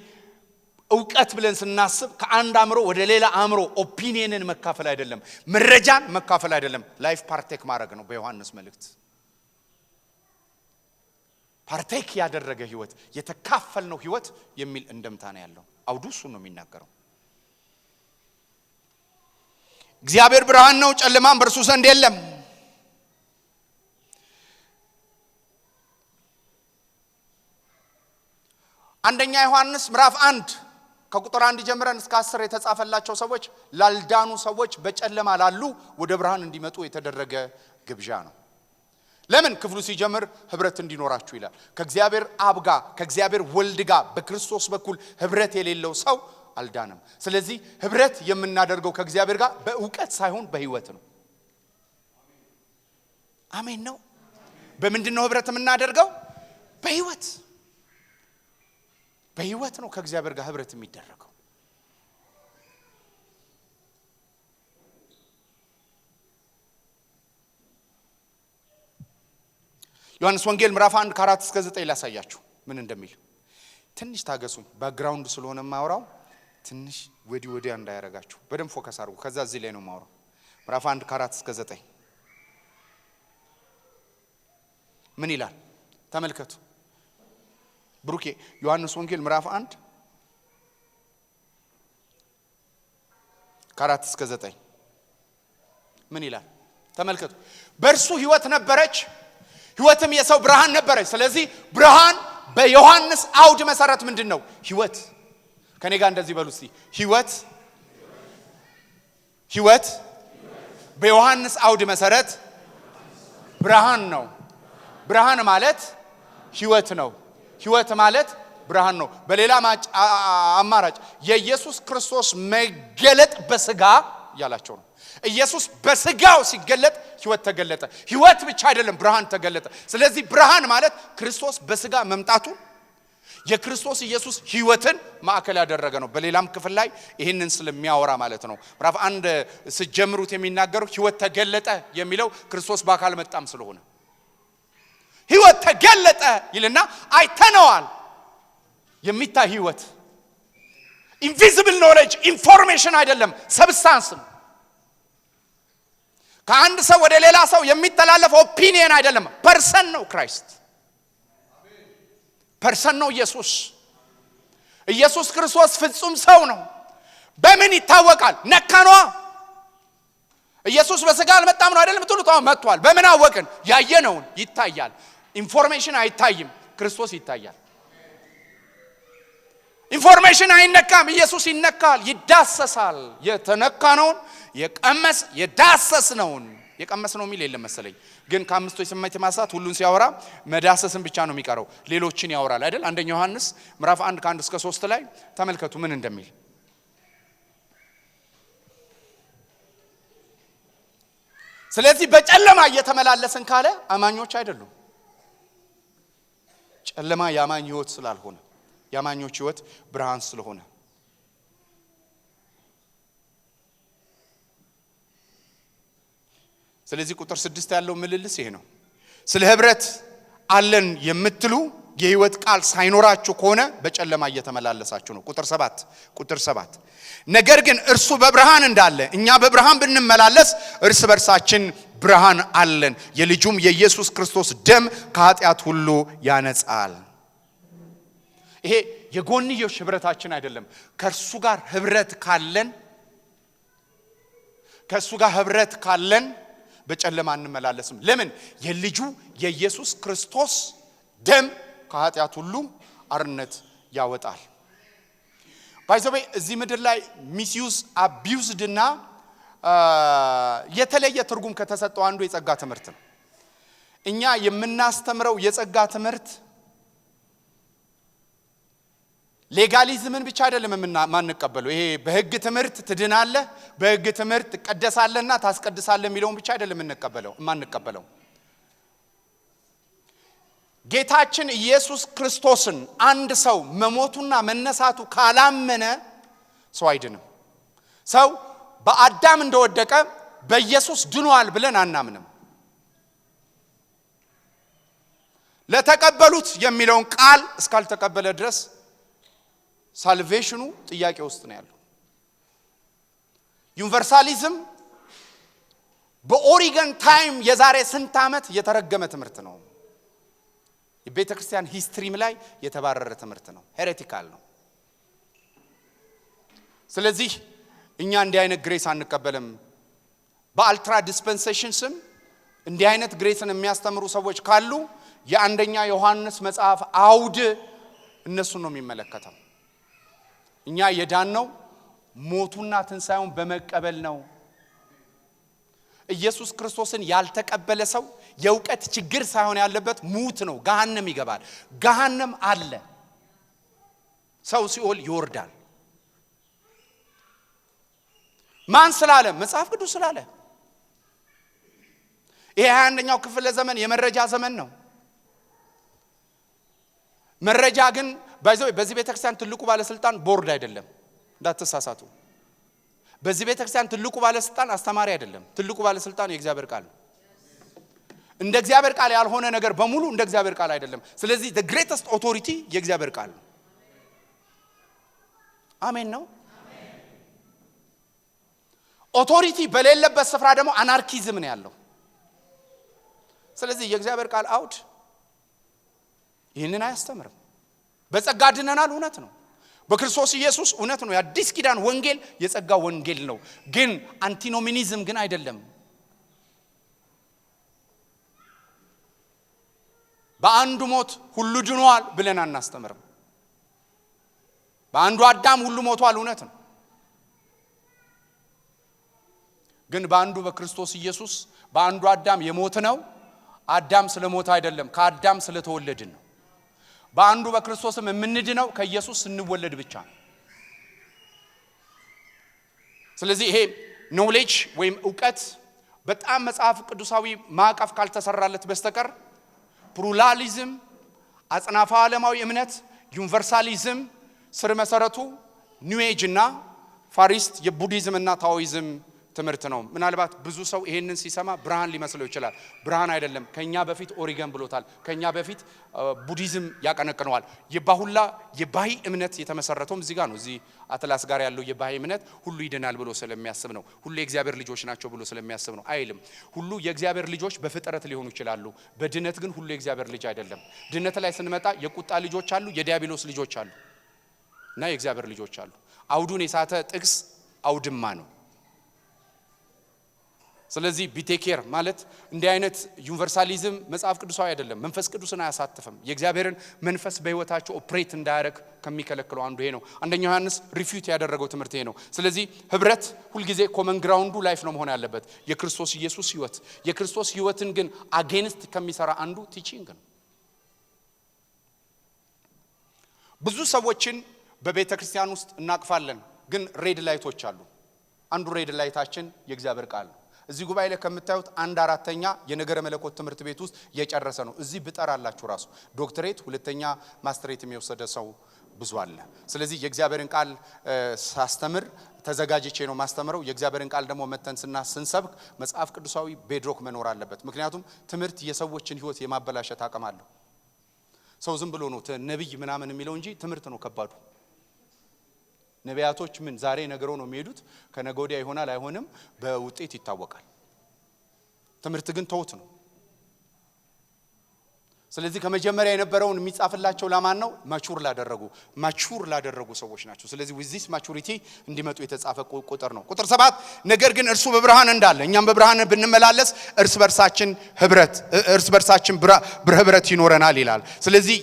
ዕውቀት ብለን ስናስብ ከአንድ አእምሮ ወደ ሌላ አእምሮ ኦፒኒየንን መካፈል አይደለም፣ መረጃን መካፈል አይደለም፣ ላይፍ ፓርቴክ ማድረግ ነው። በዮሐንስ መልእክት ፓርቴክ ያደረገ ህይወት፣ የተካፈልነው ህይወት የሚል እንደምታ ነው ያለው። አውዱ እሱ ነው የሚናገረው። እግዚአብሔር ብርሃን ነው፣ ጨለማም በእርሱ ዘንድ የለም። አንደኛ ዮሐንስ ምዕራፍ 1 ከቁጥር 1 ጀምረን እስከ 10 የተጻፈላቸው ሰዎች ላልዳኑ ሰዎች በጨለማ ላሉ ወደ ብርሃን እንዲመጡ የተደረገ ግብዣ ነው። ለምን? ክፍሉ ሲጀምር ህብረት እንዲኖራችሁ ይላል። ከእግዚአብሔር አብ ጋር ከእግዚአብሔር ወልድ ጋር በክርስቶስ በኩል ህብረት የሌለው ሰው አልዳንም። ስለዚህ ህብረት የምናደርገው ከእግዚአብሔር ጋር በእውቀት ሳይሆን በህይወት ነው። አሜን ነው። በምንድነው ህብረት የምናደርገው? በህይወት በህይወት ነው ከእግዚአብሔር ጋር ህብረት የሚደረገው። ዮሐንስ ወንጌል ምዕራፍ 1 ከ4 እስከ 9 ላሳያችሁ ምን እንደሚል። ትንሽ ታገሱኝ፣ ባክግራውንድ ስለሆነ ማውራው ትንሽ ወዲያ እንዳያረጋችሁ በደንብ ፎከስ አድርጉ። ከዛ እዚህ ላይ ነው ማውራው። ምዕራፍ 1 ከ4 እስከ 9 ምን ይላል ተመልከቱ። ብሩኬ ዮሐንስ ወንጌል ምዕራፍ 1 ከ4 እስከ 9 ምን ይላል ተመልከቱ። በእርሱ ሕይወት ነበረች፣ ሕይወትም የሰው ብርሃን ነበረች። ስለዚህ ብርሃን በዮሐንስ አውድ መሰረት ምንድነው? ሕይወት። ከኔ ጋር እንደዚህ በሉ እስቲ። ሕይወት በዮሐንስ አውድ መሰረት ብርሃን ነው። ብርሃን ማለት ሕይወት ነው። ሕይወት ማለት ብርሃን ነው። በሌላ አማራጭ የኢየሱስ ክርስቶስ መገለጥ በስጋ ያላቸው ነው። ኢየሱስ በስጋው ሲገለጥ ሕይወት ተገለጠ። ሕይወት ብቻ አይደለም ብርሃን ተገለጠ። ስለዚህ ብርሃን ማለት ክርስቶስ በስጋ መምጣቱ የክርስቶስ ኢየሱስ ሕይወትን ማዕከል ያደረገ ነው። በሌላም ክፍል ላይ ይሄንን ስለሚያወራ ማለት ነው። ምዕራፍ 1 ሲጀምሩት የሚናገረው ሕይወት ተገለጠ የሚለው ክርስቶስ በአካል መጣም ስለሆነ ሕይወት ተገለጠ ይልና አይተነዋል። የሚታይ ሕይወት ኢንቪዚብል ኖሌጅ ኢንፎርሜሽን አይደለም፣ ሰብስታንስ ነው። ከአንድ ሰው ወደ ሌላ ሰው የሚተላለፍ ኦፒኒየን አይደለም፣ ፐርሰን ነው። ክራይስት ፐርሰን ነው። ኢየሱስ ክርስቶስ ፍጹም ሰው ነው። በምን ይታወቃል? ነካኗ። ኢየሱስ በስጋ አልመጣም ነው አይደለም ትሉት? አሁን መጥቷል። በምን አወቅን? ያየነውን። ይታያል። ኢንፎርሜሽን አይታይም፣ ክርስቶስ ይታያል። ኢንፎርሜሽን አይነካም፣ ኢየሱስ ይነካል፣ ይዳሰሳል። የተነካነውን የዳሰስነውን የቀመስ ነው የሚል የለም መሰለኝ። ግን ከአምስቱ የሰማይ ተማሳት ሁሉን ሲያወራ መዳሰስን ብቻ ነው የሚቀረው፣ ሌሎችን ያወራል አይደል? አንደኛ ዮሐንስ ምዕራፍ 1 ከ1 እስከ 3 ላይ ተመልከቱ ምን እንደሚል። ስለዚህ በጨለማ እየተመላለስን ካለ አማኞች አይደሉም። ጨለማ የአማኝ ሕይወት ስላልሆነ የአማኞች ሕይወት ብርሃን ስለሆነ ስለዚህ ቁጥር 6 ያለው ምልልስ ይሄ ነው። ስለ ህብረት አለን የምትሉ የሕይወት ቃል ሳይኖራችሁ ከሆነ በጨለማ እየተመላለሳችሁ ነው። ቁጥር 7 ነገር ግን እርሱ በብርሃን እንዳለ እኛ በብርሃን ብንመላለስ እርስ በርሳችን ብርሃን አለን፣ የልጁም የኢየሱስ ክርስቶስ ደም ከኃጢአት ሁሉ ያነጻል። ይሄ የጎንዮሽ ህብረታችን አይደለም። ከእርሱ ጋር ህብረት ካለን በጨለማ እንመላለስም። ለምን? የልጁ የኢየሱስ ክርስቶስ ደም ከኃጢአት ሁሉ አርነት ያወጣል። ባይዘዌ እዚህ ምድር ላይ ሚስዩዝ አቢዩዝድ እና የተለየ ትርጉም ከተሰጠው አንዱ የጸጋ ትምህርት ነው። እኛ የምናስተምረው የጸጋ ትምህርት ሌጋሊዝምን ብቻ አይደለም ማንቀበለው። ይሄ በህግ ትምህርት ትድናለህ፣ በህግ ትምህርት ትቀደሳለህና ታስቀድሳለህ የሚለውን ብቻ አይደለም ማንቀበለው። ጌታችን ኢየሱስ ክርስቶስን አንድ ሰው መሞቱና መነሳቱ ካላመነ ሰው አይድንም። ሰው በአዳም እንደወደቀ በኢየሱስ ድኗል ብለን አናምንም። ለተቀበሉት የሚለውን ቃል እስካልተቀበለ ድረስ ሳልቬሽኑ ጥያቄ ውስጥ ነው ያለው። ዩኒቨርሳሊዝም በኦሪገን ታይም የዛሬ ስንት ዓመት የተረገመ ትምህርት ነው። የቤተ ክርስቲያን ሂስትሪም ላይ የተባረረ ትምህርት ነው። ሄሬቲካል ነው። ስለዚህ እኛ እንዲህ አይነት ግሬስ አንቀበልም። በአልትራ ዲስፐንሴሽን ስም እንዲህ አይነት ግሬስን የሚያስተምሩ ሰዎች ካሉ የአንደኛ ዮሐንስ መጽሐፍ አውድ እነሱን ነው የሚመለከተው። እኛ የዳነው ሞቱና ትንሳኤውን በመቀበል ነው። ኢየሱስ ክርስቶስን ያልተቀበለ ሰው የእውቀት ችግር ሳይሆን ያለበት ሙት ነው፣ ገሃነም ይገባል። ገሃነም አለ። ሰው ሲኦል ይወርዳል። ማን ስላለ? መጽሐፍ ቅዱስ ስላለ። ይሄ 21ኛው ክፍለ ዘመን የመረጃ ዘመን ነው። መረጃ ግን በዚህ ቤተክርስቲያን ትልቁ ባለስልጣን ቦርድ አይደለም፣ እንዳትሳሳቱ። በዚህ ቤተክርስቲያን ትልቁ ባለስልጣን አስተማሪ አይደለም። ትልቁ ባለስልጣን የእግዚአብሔር ቃል ነው። እንደ እግዚአብሔር ቃል ያልሆነ ነገር በሙሉ እንደ እግዚአብሔር ቃል አይደለም። ስለዚህ the greatest authority የእግዚአብሔር ቃል ነው። አሜን ነው። ኦቶሪቲ በሌለበት ስፍራ ደግሞ አናርኪዝም ነው ያለው። ስለዚህ የእግዚአብሔር ቃል አውድ ይህንን አያስተምርም። በጸጋ ድነናል፣ እውነት ነው። በክርስቶስ ኢየሱስ እውነት ነው። የአዲስ ኪዳን ወንጌል የጸጋ ወንጌል ነው። ግን አንቲኖሚኒዝም ግን አይደለም። በአንዱ ሞት ሁሉ ድኗል ብለን አናስተምርም። በአንዱ አዳም ሁሉ ሞቷል፣ እውነት ነው። ግን በአንዱ በክርስቶስ ኢየሱስ በአንዱ አዳም የሞት ነው። አዳም ስለሞተ አይደለም፣ ከአዳም ስለተወለድን ነው። በአንዱ በክርስቶስም የምንድነው ከኢየሱስ ስንወለድ ብቻ ነው። ስለዚህ ይሄ ኖሌጅ ወይም ዕውቀት በጣም መጽሐፍ ቅዱሳዊ ማዕቀፍ ካልተሰራለት በስተቀር ፕሉራሊዝም፣ አጽናፈ ዓለማዊ እምነት፣ ዩኒቨርሳሊዝም ስር መሰረቱ ኒው ኤጅ እና ፋሪስት የቡዲዝም እና ታኦይዝም ትምህርት ነው። ምናልባት ብዙ ሰው ይሄንን ሲሰማ ብርሃን ሊመስለው ይችላል። ብርሃን አይደለም። ከኛ በፊት ኦሪገን ብሎታል። ከኛ በፊት ቡዲዝም ያቀነቅነዋል። የባሁላ የባሂ እምነት የተመሰረተውም እዚህ ጋር ነው። እዚህ አትላስ ጋር ያለው የባሂ እምነት ሁሉ ይድናል ብሎ ስለሚያስብ ነው። ሁሉ የእግዚአብሔር ልጆች ናቸው ብሎ ስለሚያስብ ነው። አይልም። ሁሉ የእግዚአብሔር ልጆች በፍጥረት ሊሆኑ ይችላሉ። በድነት ግን ሁሉ የእግዚአብሔር ልጅ አይደለም። ድነት ላይ ስንመጣ የቁጣ ልጆች አሉ፣ የዲያብሎስ ልጆች አሉ እና የእግዚአብሔር ልጆች አሉ። አውዱን የሳተ ጥቅስ አውድማ ነው። ስለዚህ ቢቴኬር ማለት እንዲህ አይነት ዩኒቨርሳሊዝም መጽሐፍ ቅዱሳዊ አይደለም። መንፈስ ቅዱስን አያሳትፍም። የእግዚአብሔርን መንፈስ በህይወታቸው ኦፕሬት እንዳያደርግ ከሚከለክለው አንዱ ይሄ ነው። አንደኛ ዮሐንስ ሪፊዩት ያደረገው ትምህርት ይሄ ነው። ስለዚህ ህብረት ሁልጊዜ ኮመን ግራውንዱ ላይፍ ነው መሆን ያለበት፣ የክርስቶስ ኢየሱስ ህይወት። የክርስቶስ ህይወትን ግን አጌንስት ከሚሰራ አንዱ ቲቺንግ ነው። ብዙ ሰዎችን በቤተ ክርስቲያን ውስጥ እናቅፋለን፣ ግን ሬድ ላይቶች አሉ። አንዱ ሬድ ላይታችን የእግዚአብሔር ቃል ነው። እዚህ ጉባኤ ላይ ከምታዩት 1/4 የነገረ መለኮት ትምህርት ቤት ውስጥ የጨረሰ ነው። እዚህ ብጠራላችሁ ራሱ ዶክተሬት፣ ሁለተኛ ማስተሬት የሚወሰደ ሰው ብዙ አለ። ስለዚህ የእግዚአብሔርን ቃል ሳስተምር ተዘጋጅቼ ነው ማስተምረው። የእግዚአብሔርን ቃል ደግሞ መተንስና ስንሰብክ መጽሐፍ ቅዱሳዊ ቤድሮክ መኖር አለበት። ምክንያቱም ትምህርት የሰዎችን ህይወት የማበላሸት አቅም አለው። ሰው ዝም ብሎ ነው ነብይ ምናምን የሚለው እንጂ ትምህርት ነው ከባዱ። ነቢያቶች ምን ዛሬ ነገረው ነው የሚሄዱት፣ ከነገ ወዲያ ይሆናል አይሆንም በውጤት ይታወቃል። ትምህርት ግን ተውት ነው። ስለዚህ ከመጀመሪያ የነበረውን የሚጻፍላቸው ለማን ነው? ማቹር ላደረጉ ሰዎች ናቸው። ስለዚህ with this maturity እንዲመጡ የተጻፈ ቁጥር ነው። ቁጥር 7 ነገር ግን እርሱ በብርሃን እንዳለ እኛም በብርሃን ብንመላለስ እርስ በርሳችን ህብረት ይኖረናል ይላል። ስለዚህ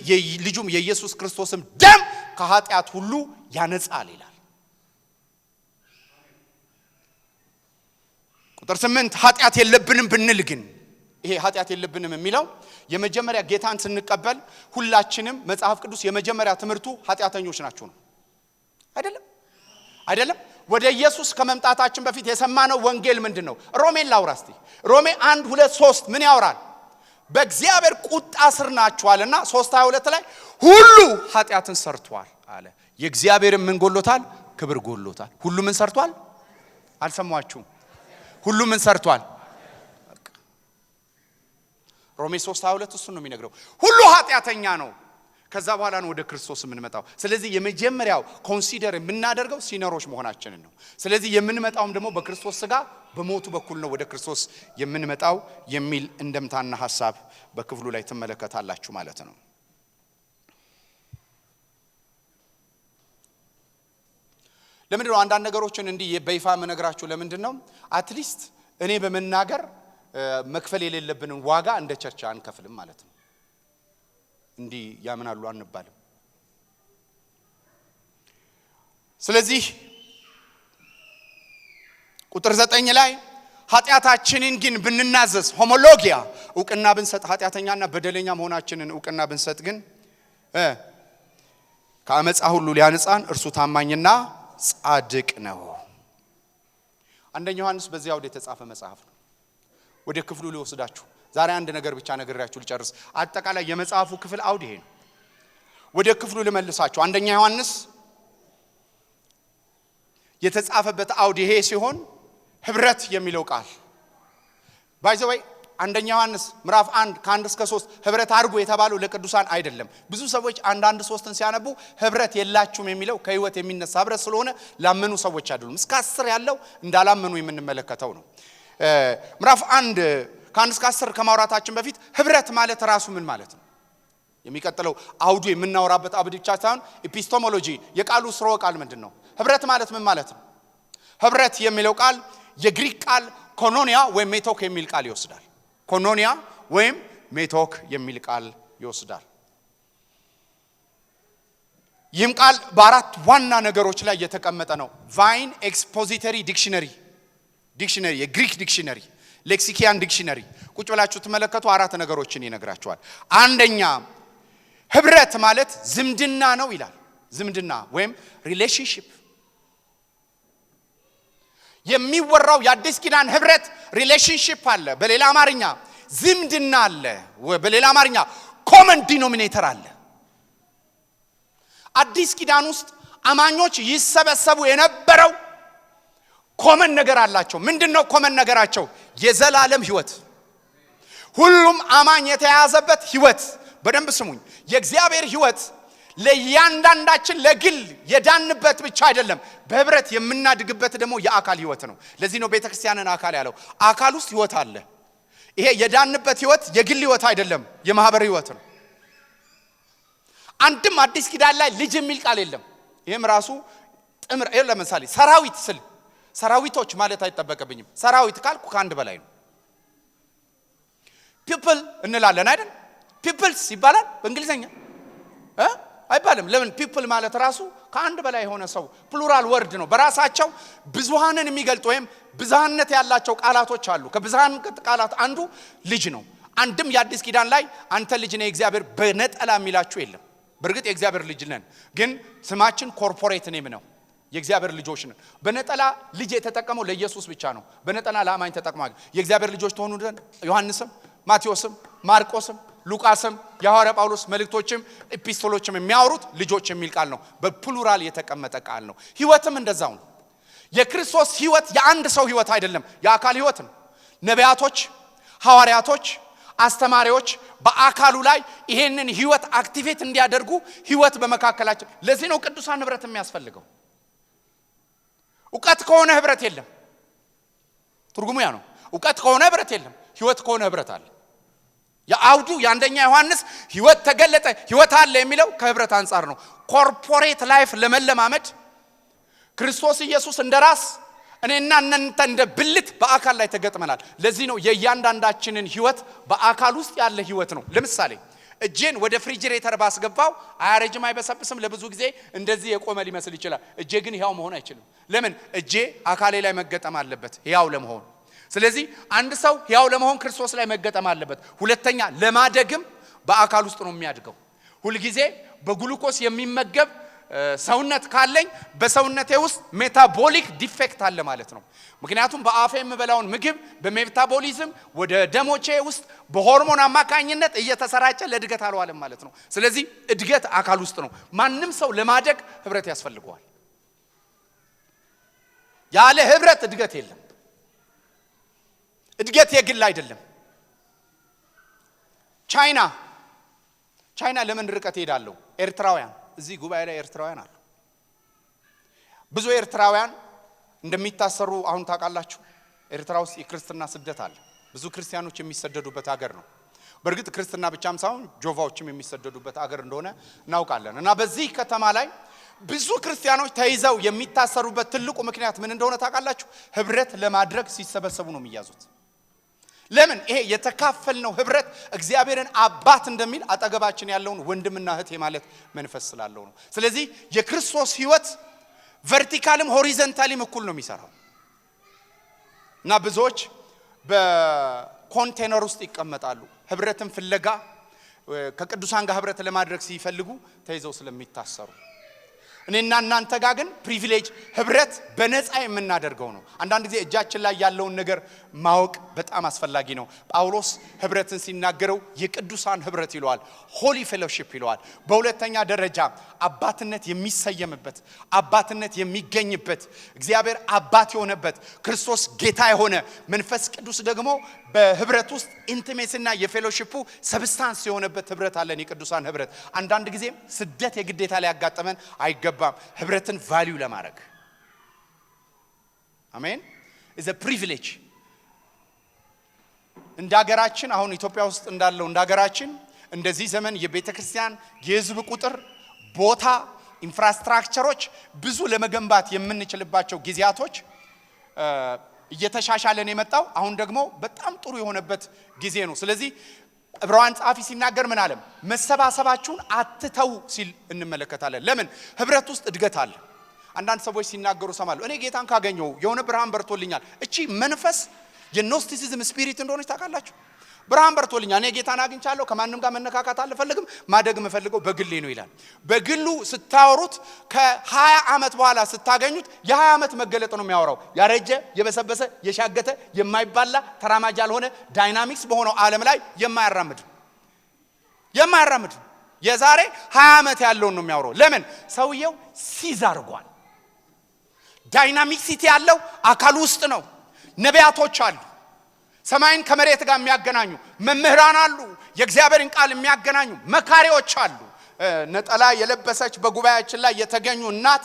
ልጁም የኢየሱስ ክርስቶስም ደም ከኃጢአት ሁሉ ያነጻል ይላል። ቁጥር 8 ኃጢአት የለብንም ብንል ግን ይሄ ኃጢአት የለብንም የሚለው የመጀመሪያ ጌታን ስንቀበል ሁላችንም መጽሐፍ ቅዱስ የመጀመሪያ ትምህርቱ ኃጢአተኞች ናቸው ነው አይደለም? ወደ ኢየሱስ ከመምጣታችን በፊት የሰማነው ወንጌል ምንድነው? ሮሜን ላውራ እስቲ። ሮሜ 1 2 3 ምን ያወራል? በእግዚአብሔር ቁጣ ስር ናችኋልና 3:22 ላይ ሁሉ ኃጢአትን ሰርቷል አለ። የእግዚአብሔርን ምን ጎሎታል? ክብር ጎሎታል። ሁሉ ምን ሰርቷል? አልሰማችሁም? ሁሉ ምን ሰርቷል? ሮሜ 3:22 እሱ ነው የሚነግረው። ሁሉ ኃጢአተኛ ነው። ከዛ በኋላ ነው ወደ ክርስቶስ የምንመጣው። ስለዚህ የመጀመሪያው ኮንሲደር የምናደርገው ሲነሮች መሆናችንን ነው። ስለዚህ የምንመጣውም ደግሞ በክርስቶስ ሥጋ በሞቱ በኩል ነው ወደ ክርስቶስ የምንመጣው የሚል እንደምታና ሐሳብ በክፍሉ ላይ ትመለከታላችሁ ማለት ነው። ለምንድን ነው አንዳንድ ነገሮችን እንዲህ በይፋ መነግራችሁ? ለምንድን ነው አትሊስት እኔ በመናገር መክፈል የሌለብንን ዋጋ እንደ ቸርች አንከፍልም ማለት ነው። እንዲህ ያምናሉ አንባልም። ስለዚህ ቁጥር 9 ላይ ኃጢአታችንን ግን ብንናዘዝ ሆሞሎጊያ ዕውቅና ብንሰጥ ኃጢአተኛና በደለኛ መሆናችንን ዕውቅና ብንሰጥ ግን ከአመፃ ሁሉ ሊያነጻን እርሱ ታማኝና ጻድቅ ነው። አንደኛ ዮሐንስ በዚያው ወደ ተጻፈ መጽሐፍ ነው። ወደ ክፍሉ ሊወስዳችሁ ዛሬ አንድ ነገር ብቻ ነግሬያችሁ ልጨርስ። አጠቃላይ የመጽሐፉ ክፍል አውድ ይሄ ነው። ወደ ክፍሉ ልመልሳችሁ። አንደኛ ዮሐንስ የተጻፈበት አውድ ይሄ ሲሆን ህብረት የሚለው ቃል ባይ ዘ ወይ አንደኛ ዮሐንስ ምዕራፍ 1 ከ1 እስከ 3 ህብረት አድርጉ የተባለው ለቅዱሳን አይደለም። ብዙ ሰዎች አንድ 3ን ሲያነቡ ህብረት የላችሁም የሚለው ከህይወት የሚነሳ ህብረት ስለሆነ ላመኑ ሰዎች አይደሉም። እስከ 10 ያለው እንዳላመኑ የምንመለከተው ነው። ምዕራፍ 1 ከ1 እስከ 10 ከማውራታችን በፊት ህብረት ማለት ራሱ ምን ማለት ነው የሚቀጥለው አውዱ የምናወራበት አብድ ብቻ ሳይሆን ኤፒስቶሞሎጂ የቃሉ ስርወ ቃል ምንድነው? ህብረት ማለት ምን ማለት ነው? ህብረት የሚለው ቃል የግሪክ ቃል ኮኖኒያ ወይም ሜቶክ የሚል ቃል ይወስዳል። ኮኖኒያ ወይም ሜቶክ የሚል ቃል ይወስዳል። ይህም ቃል በአራት ዋና ነገሮች ላይ የተቀመጠ ነው። ቫይን ኤክስፖዚተሪ ዲክሽነሪ የግሪክ ዲክሽነሪ ሌክሲኪያን ዲክሽነሪ ቁጭ ብላችሁ ተመለከቱ። አራት ነገሮችን ይነግራችኋል። አንደኛ ህብረት ማለት ዝምድና ነው ይላል። ዝምድና ወይም ሪሌሽንሺፕ የሚወራው የአዲስ ኪዳን ህብረት ሪሌሽንሺፕ አለ። በሌላ አማርኛ ዝምድና አለ። በሌላ አማርኛ ኮመን ዲኖሚኔተር አለ። አዲስ ኪዳን ውስጥ አማኞች ይሰበሰቡ የነበረው ኮመን ነገር አላቸው። ምንድነው ኮመን ነገራቸው? የዘላለም ህይወት፣ ሁሉም አማኝ የተያዘበት ህይወት። በደንብ ስሙኝ። የእግዚአብሔር ህይወት ለያንዳንዳችን ለግል የዳንበት ብቻ አይደለም፣ በህብረት የምናድግበት ደግሞ የአካል ህይወት ነው። ለዚህ ነው ቤተክርስቲያንን አካል ያለው። አካል ውስጥ ህይወት አለ። ይሄ የዳንበት ህይወት የግል ህይወት አይደለም፣ የማህበር ህይወት ነው። አንድም አዲስ ኪዳን ላይ ልጅ የሚል ቃል የለም። ይሄም ራሱ ጥምር ለምሳሌ ሰራዊት ስል ሰራዊቶች ማለት አይተበቀብኝም። ሰራዊት ካልኩ ከአንድ በላይ ነው። ፒፕል እንላለን አይደል? ፒፕልስ ይባላል በእንግሊዘኛ አይባልም። ለምን? ፒፕል ማለት ራሱ ከአንድ በላይ የሆነ ሰው ፕሉራል ወርድ ነው። በራሳቸው ብዙሃንን የሚገልጥ ወይም ብዝሃነት ያላቸው ቃላቶች አሉ። ከብዝሃነት ቃላት አንዱ ልጅ ነው። አንድም የአዲስ ኪዳን ላይ አንተ ልጅ ነህ እግዚአብሔር በነጠላ የሚላችሁ የለም። በእርግጥ የእግዚአብሔር ልጅ ነን፣ ግን ስማችን ኮርፖሬት ኔም ነው። የእግዚአብሔር ልጆች ነን። በነጠላ ልጅ የተጠቀመው ለኢየሱስ ብቻ ነው። በነጠላ ለአማኝ ተጠቅሟል። የእግዚአብሔር ልጆች ተሆኑ ዘንድ ዮሐንስም ማቴዎስም ማርቆስም ሉቃስም የሐዋርያ ጳውሎስ መልእክቶችም ኤፒስቶሎችም የሚያወሩት ልጆች የሚል ቃል ነው። በፕሉራል የተቀመጠ ቃል ነው። ህይወትም እንደዛው ነው። የክርስቶስ ህይወት የአንድ ሰው ህይወት አይደለም፣ የአካል ህይወት ነው። ነቢያቶች፣ ሐዋርያቶች፣ አስተማሪዎች በአካሉ ላይ ይሄንን ህይወት አክቲቬት እንዲያደርጉ ህይወት በመካከላቸው። ለዚህ ነው ቅዱሳን ህብረት የሚያስፈልገው። ዕውቀት ከሆነ ህብረት የለም። ትርጉሙ ያ ነው። ዕውቀት ከሆነ ህብረት የለም፣ ህይወት ከሆነ ህብረት አለ። የአውዱ የአንደኛ ዮሐንስ ህይወት ተገለጠ ህይወት አለ የሚለው ከህብረት አንፃር ነው። ኮርፖሬት ላይፍ ለመለማመድ ክርስቶስ ኢየሱስ እንደራስ እኔና እናንተ እንደ ብልት በአካል ላይ ተገጥመናል። ለዚህ ነው የእያንዳንዳችንን ህይወት በአካል ውስጥ ያለ ህይወት ነው። ለምሳሌ እጄን ወደ ፍሪጅሬተር ባስገባው አያረጅም፣ አይበሰብስም። ለብዙ ጊዜ እንደዚህ የቆመ ሊመስል ይችላል። እጄ ግን ህያው መሆን አይችልም። ለምን? እጄ አካሌ ላይ መገጠም አለበት ህያው ለመሆን። ስለዚህ አንድ ሰው ህያው ለመሆን ክርስቶስ ላይ መገጠም አለበት። ሁለተኛ ለማደግም በአካል ውስጥ ነው የሚያድገው። ሁሉ ጊዜ በግሉኮስ የሚመገብ ሰውነት ካለኝ በሰውነቴ ውስጥ ሜታቦሊክ ዲፌክት አለ ማለት ነው። ምክንያቱም በአፌ የምበላውን ምግብ በሜታቦሊዝም ወደ ደሞቼ ውስጥ በሆርሞን አማካኝነት እየተሰራጨ ለእድገት አልዋለም ማለት ነው። ስለዚህ እድገት አካል ውስጥ ነው። ማንም ሰው ለማደግ ህብረት ያስፈልገዋል። ያለ ህብረት እድገት የለም። እድገት የግል አይደለም። ቻይና ለምን ርቀት ሄዳለው? ኤርትራውያን እዚህ ጉባኤ ላይ ኤርትራውያን አሉ። ብዙ ኤርትራውያን እንደሚታሰሩ አሁን ታውቃላችሁ። ኤርትራ ውስጥ የክርስትና ስደት አለ። ብዙ ክርስቲያኖች የሚሰደዱበት ሀገር ነው። በእርግጥ ክርስትና ብቻም ሳይሆን ጆቫዎችም የሚሰደዱበት ሀገር እንደሆነ እናውቃለን። እና በዚህ ከተማ ላይ ብዙ ክርስቲያኖች ተይዘው የሚታሰሩበት ትልቁ ምክንያት ምን እንደሆነ ታውቃላችሁ? ህብረት ለማድረግ ሲሰበሰቡ ነው የሚያዙት። ለምን? ይሄ የተካፈልነው ህብረት እግዚአብሔርን አባት እንደሚል አጠገባችን ያለውን ወንድምና እህት ማለት መንፈስ ስላለው ነው። ስለዚህ የክርስቶስ ህይወት ቨርቲካልም ሆሪዞንታሊም እኩል ነው የሚሰራው። እና ብዙዎች በኮንቴነር ውስጥ ይቀመጣሉ። ህብረትን ፍለጋ ከቅዱሳን ጋር ህብረት ለማድረግ ሲፈልጉ ተይዘው ስለሚታሰሩ። እኔና እናንተ ጋር ግን ፕሪቪሌጅ ህብረት በነፃ የምናደርገው ነው። አንዳንድ ጊዜ እጃችን ላይ ያለውን ነገር ማወቅ በጣም አስፈላጊ ነው። ጳውሎስ ህብረትን ሲናገረው የቅዱሳን ህብረት ይለዋል፣ ሆሊ ፌሎሺፕ ይለዋል። በሁለተኛ ደረጃ አባትነት የሚሰየምበት፣ አባትነት የሚገኝበት፣ እግዚአብሔር አባት የሆነበት፣ ክርስቶስ ጌታ የሆነ፣ መንፈስ ቅዱስ ደግሞ በህብረት ውስጥ ኢንቲሜሲና የፌሎሺፑ ሰብስታንስ የሆነበት ህብረት አለን የቅዱሳን ህብረት አንዳንድ ጊዜ ስደት የግዴታ ላይ ያጋጠመን አይገባም ህብረትን ቫልዩ ለማድረግ አሜን is a privilege እንዳገራችን አሁን ኢትዮጵያ ውስጥ እንዳለው እንዳገራችን እንደዚህ ዘመን የቤተክርስቲያን የህዝብ ቁጥር ቦታ ኢንፍራስትራክቸሮች ብዙ ለመገንባት የምንችልባቸው ጊዜያቶች እየተሻሻለን የመጣው አሁን ደግሞ በጣም ጥሩ የሆነበት ጊዜ ነው ስለዚህ ዕብራውያን ጻፊ ሲናገር ምን አለ መሰባሰባችሁን አትተው ሲል እንመለከታለን ለምን ህብረት ውስጥ እድገት አለ አንዳንድ ሰዎች ሲናገሩ ሰማሉ እኔ ጌታን ካገኘው የሆነ ብርሃን በርቶልኛል እቺ መንፈስ የኖስቲሲዝም ስፒሪት እንደሆነች ታውቃላችሁ ብርሃን በርቶልኛል እኔ ጌታን አግኝቻለሁ ከማንንም ጋር መነካካት አልፈልግም ማደግ መፈልገው በግሌ ነው ይላል በግሉ ስታወሩት ከ20 አመት በኋላ ስታገኙት የ20 አመት መገለጥ ነው የሚያወራው ያረጀ የበሰበሰ የሻገተ የማይባላ ተራማጅ ያልሆነ ዳይናሚክስ በሆነው ዓለም ላይ የማያራምድ የዛሬ 20 አመት ያለው ነው የሚያወራው ለምን ሰውየው ሲዛርጓል ዳይናሚክሲቲ ያለው አካል ውስጥ ነው ነቢያቶች አሉ ሰማይን ከመሬት ጋር የሚያገናኙ መምህራን አሉ የእግዚአብሔርን ቃል የሚያገናኙ መካሪዎች አሉ ነጠላ የለበሰች በጉባኤያችን ላይ የተገኙ እናት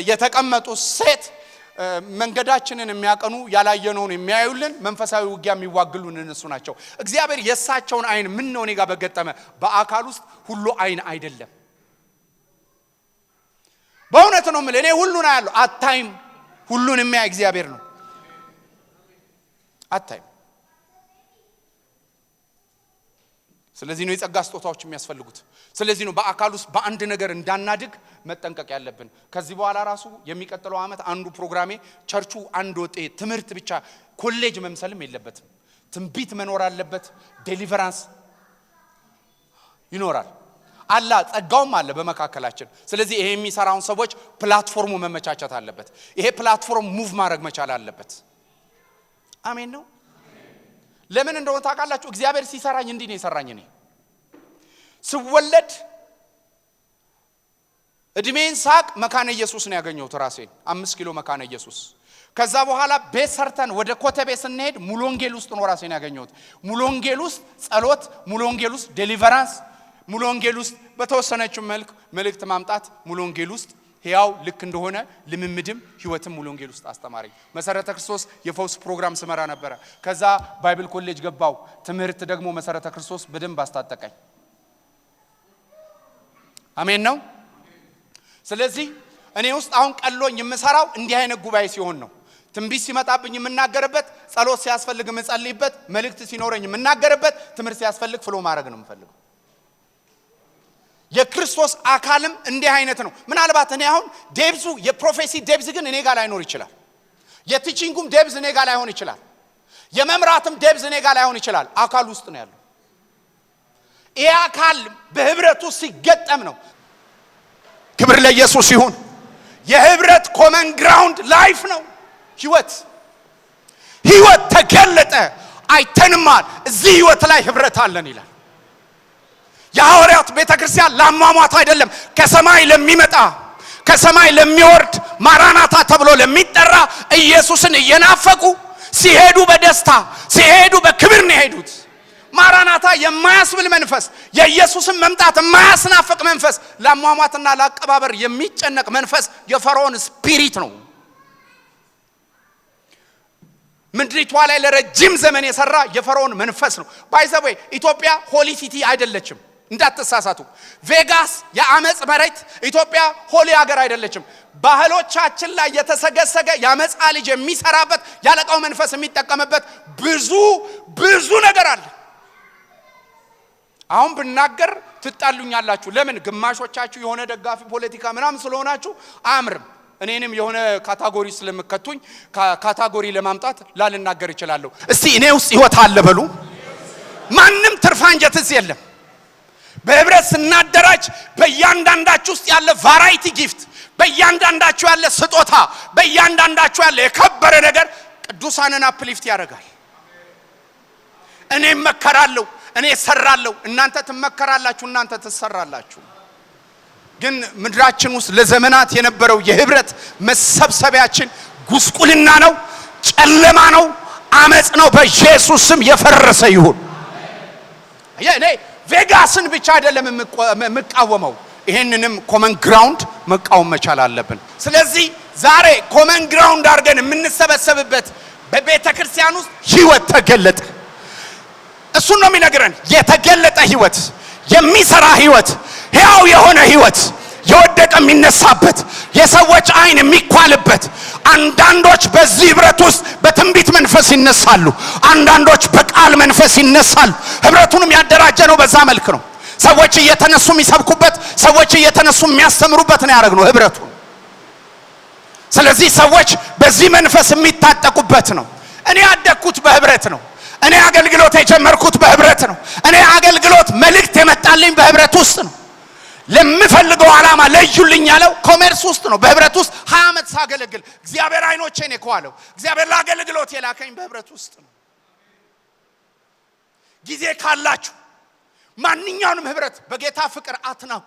የተቀመጡ ሴት መንገዳችንን የሚያቀኑ ያላየነውን የሚያዩልን መንፈሳዊ ውጊያ የሚዋግሉን እነሱ ናቸው እግዚአብሔር የሳቸውን አይን ምን ነው እኔ ጋር በገጠመ በአካል ውስጥ ሁሉ አይን አይደለም በእውነት ነው ማለት እኔ ሁሉን አያለሁ አታይም ሁሉን የሚያይ እግዚአብሔር ነው አታይም ስለዚህ ነው የጸጋ ስጦታዎች የሚያስፈልጉት ስለዚህ ነው በአካል ውስጥ በአንድ ነገር እንዳናድግ መጠንቀቅ ያለብን ከዚህ በኋላ ራሱ የሚቀጥለው አመት አንዱ ፕሮግራሜ ቸርቹ አንድ ወጤ ትምህርት ብቻ ኮሌጅ መምሰልም የለበትም ትንቢት መኖር አለበት ዴሊቨራንስ ይኖራል አላ ጸጋውም አለ በመካከላችን ስለዚህ ይሄ የሚሰራውን ሰዎች ፕላትፎርሙ መመቻቸት አለበት ይሄ ፕላትፎርም ሙቭ ማድረግ መቻል አለበት አሜን ነው ለምን እንደሆነ ታውቃላችሁ እግዚአብሔር ሲሰራኝ እንዲህ ነው የሰራኝ እኔ ስወለድ እድሜን ሳቅ መካነ ኢየሱስ ነው ያገኘሁት ራሴን 5 ኪሎ መካነ ኢየሱስ ከዛ በኋላ ቤት ሰርተን ወደ ኮተቤ ስንሄድ ሙሉ ወንጌል ውስጥ ነው ራሴን ያገኘሁት ሙሉ ወንጌል ውስጥ ጸሎት ሙሉ ወንጌል ውስጥ ዴሊቨራንስ ሙሉ ወንጌል ውስጥ በተወሰነችው መልእክት ማምጣት ሙሉ ወንጌል ውስጥ ያው ልክ እንደሆነ ልምምድም ህይወትም ሙሉ ወንጌል ውስጥ አስተማረኝ መሰረተ ክርስቶስ የፈውስ ፕሮግራም ስመራ ነበር ከዛ ባይብል ኮሌጅ ገባው ትምህርት ደግሞ መሰረተ ክርስቶስ በደንብ አስታጠቀኝ አሜን ነው ስለዚህ እኔ ውስጥ አሁን ቀሎኝ የምሰራው እንዲህ አይነት ጉባኤ ሲሆን ነው ትንቢት ሲመጣብኝ የምናገርበት ጸሎት ሲያስፈልግ የምጸልይበት መልእክት ሲኖረኝ የምናገርበት ትምህርት ሲያስፈልግ ፍሎ ማድረግ ነው የምፈልገው የክርስቶስ አካልም እንዲህ አይነት ነው ምናልባት እኔ አሁን ዴብዙ የፕሮፌሲ ዴብዝ ግን እኔ ጋር ላይኖር ይችላል የቲቺንጉም ዴብዝ እኔ ጋር ላይሆን ይችላል የመምራትም ዴብዝ እኔ ጋር ላይሆን ይችላል አካል ውስጥ ነው ያለው ይሄ አካል በህብረቱ ሲገጠም ነው ክብር ለኢየሱስ ይሁን የህብረት ኮመን ግራውንድ ላይፍ ነው ህይወት ተገለጠ አይተንማል እዚህ ህይወት ላይ ህብረት አለን ይላል የሐዋርያት ቤተክርስቲያን ላሟሟት አይደለም ከሰማይ ለሚመጣ ከሰማይ ለሚወርድ ማራናታ ተብሎ ለሚጠራ ኢየሱስን እየናፈቁ ሲሄዱ በደስታ ሲሄዱ በክብር ነው ሄዱት ማራናታ የማያስብል መንፈስ የኢየሱስን መምጣት የማያስናፍቅ መንፈስ ላሟሟትና ላቀባበር የሚጨነቅ መንፈስ የፈርዖን ስፒሪት ነው ምድሪቷ ላይ ለረጅም ዘመን የሰራ የፈርዖን መንፈስ ነው ባይዘዌ ኢትዮጵያ ሆሊ ሲቲ አይደለችም እንዳትሳሳቱ ቬጋስ የአመጽ መሬት ኢትዮጵያ ሆሊ ሀገር አይደለችም ባህሎቻችን ላይ የተሰገሰገ ያመጻ ልጅ የሚሰራበት ያለቃው መንፈስ የሚጠቀምበት ብዙ ነገር አለ አሁን ብናገር ትጣሉኛላችሁ ለምን ግማሾቻችሁ የሆነ ደጋፊ ፖለቲካ ምናምን ስለሆናችሁ አምርም እኔንም የሆነ ካታጎሪ ስለምከቱኝ ካታጎሪ ለማምጣት ላልናገር ይችላልው እስቲ እኔ ውስጥ ህይወት አለ በሉ ማንንም ትርፋንጀትስ የለም በህብረት ስናደራጅ በእያንዳንዳችሁ ውስጥ ያለ ቫራይቲ ጊፍት በእያንዳንዳችሁ ያለ ስጦታ በእያንዳንዳችሁ ያለ የከበረ ነገር ቅዱሳንን አፕሊፍት ያደርጋል እኔ መከራለሁ እኔ ሰራለሁ እናንተ ትመከራላችሁ እናንተ ትሰራላችሁ ግን ምድራችን ውስጥ ለዘመናት የነበረው የህብረት መሰብሰቢያችን ጉስቁልና ነው ጨለማ ነው አመጽ ነው በኢየሱስ ስም የፈረሰ ይሁን። እኔ ቬጋስን ብቻ አይደለም የምቃወመው፣ ይሄንንም ኮመን ግራውንድ መቃወም መቻል አለብን። ስለዚህ ዛሬ ኮመን ግራውንድ አድርገን የምንሰበሰብበት በቤተ ክርስቲያን ውስጥ ህይወት ተገለጠ። እሱን ነው የሚነግረን። የተገለጠ ህይወት፣ የሚሰራ ህይወት፣ ሕያው የሆነ ህይወት፣ የወደቀ የሚነሳበት፣ የሰዎች አይን የሚኳልበት። አንዳንዶች በዚህ ህብረት ውስጥ በትንቢት መንፈስ ይነሳሉ፣ አንዳንዶች በቃል መንፈስ ይነሳሉ። ህብረቱንም ያደራጀ ነው በዛ መልክ ነው። ሰዎች እየተነሱ የሚሰብኩበት፣ ሰዎች እየተነሱ የሚያስተምሩበት ነው ያደረግነው ህብረቱ። ስለዚህ ሰዎች በዚህ መንፈስ የሚታጠቁበት ነው። እኔ ያደግኩት በህብረት ነው። እኔ አገልግሎት የጀመርኩት በህብረት ነው። እኔ አገልግሎት መልእክት የመጣልኝ በህብረት ውስጥ ነው። ለምፈልገው ዓላማ ለዩልኝ ያለው ኮሜርስ ውስጥ ነው። በህብረት ውስጥ 20 ዓመት ሳገለግል እግዚአብሔር አይኖቼን የኳለው እግዚአብሔር ለአገልግሎት የላከኝ በህብረት ውስጥ ነው። ጊዜ ካላችሁ ማንኛውንም ህብረት በጌታ ፍቅር አትናቁ።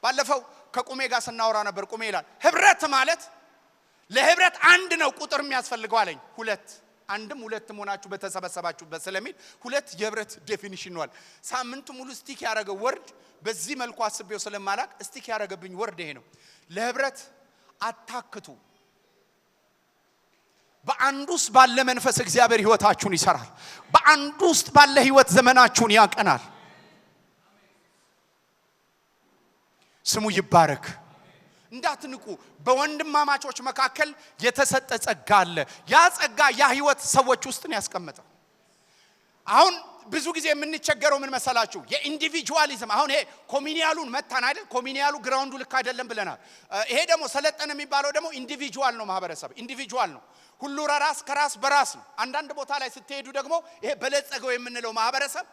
ባለፈው ከቁሜ ጋር ስናወራ ነበር። ቁሜ ይላል ህብረት ማለት ለህብረት አንድ ነው ቁጥር የሚያስፈልገው አለኝ። አንድም ሁለትም ሆናችሁ በተሰበሰባችሁበት ስለሚል ሁለት የህብረት ዴፊኒሽን ነው። ሳምንቱ ሙሉ ስቲክ ያደረገው ወርድ በዚህ መልኩ አስቤው ስለማላቅ ስቲክ ያደረገብኝ ወርድ ይሄ ነው። ለህብረት አታክቱ። በአንዱ ውስጥ ባለ መንፈስ እግዚአብሔር ህይወታችሁን ይሰራል። በአንዱ ውስጥ ባለ ህይወት ዘመናችሁን ያቀናል። ስሙ ይባረክ። እንዳትንቁ። በወንድማማቾች መካከል የተሰጠ ጸጋ አለ። ያ ጸጋ ያ ህይወት ሰዎች ውስጥ ነው ያስቀመጠው። አሁን ብዙ ጊዜ የምንቸገረው ምን መሰላችሁ? የኢንዲቪጁዋሊዝም። አሁን ይሄ ኮሚኒያሉን መታን አይደል? ኮሚኒያሉ ግራውንዱ ልክ አይደለም ብለናል። ይሄ ደግሞ ሰለጠነ የሚባለው ደግሞ ኢንዲቪጁዋል ነው። ማህበረሰብ ኢንዲቪጁዋል ነው። ሁሉ ራስ ከራስ በራስ ነው። አንዳንድ ቦታ ላይ ስትሄዱ ደግሞ ይሄ በለጸገው የምንለው ማህበረሰብ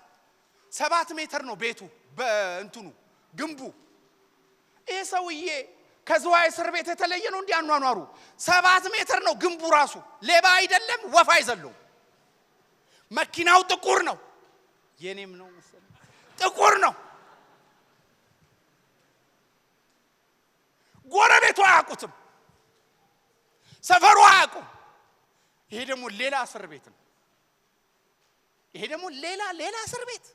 7 ሜትር ነው ቤቱ በእንትኑ ግንቡ። ይሄ ሰውዬ ከዝዋይ እስር ቤት የተለየ ነው እንዲያኗኗሩ 7 ሜትር ነው ግንቡ ራሱ። ሌባ አይደለም፣ ወፍ አይዘለውም። መኪናው ጥቁር ነው። የኔም ነው መሰለኝ ጥቁር ነው። ጎረቤቱ አያውቁትም፣ ሰፈሩ አያውቁም። ይሄ ደግሞ ሌላ እስር ቤት ነው። ይሄ ደግሞ ሌላ እስር ቤት።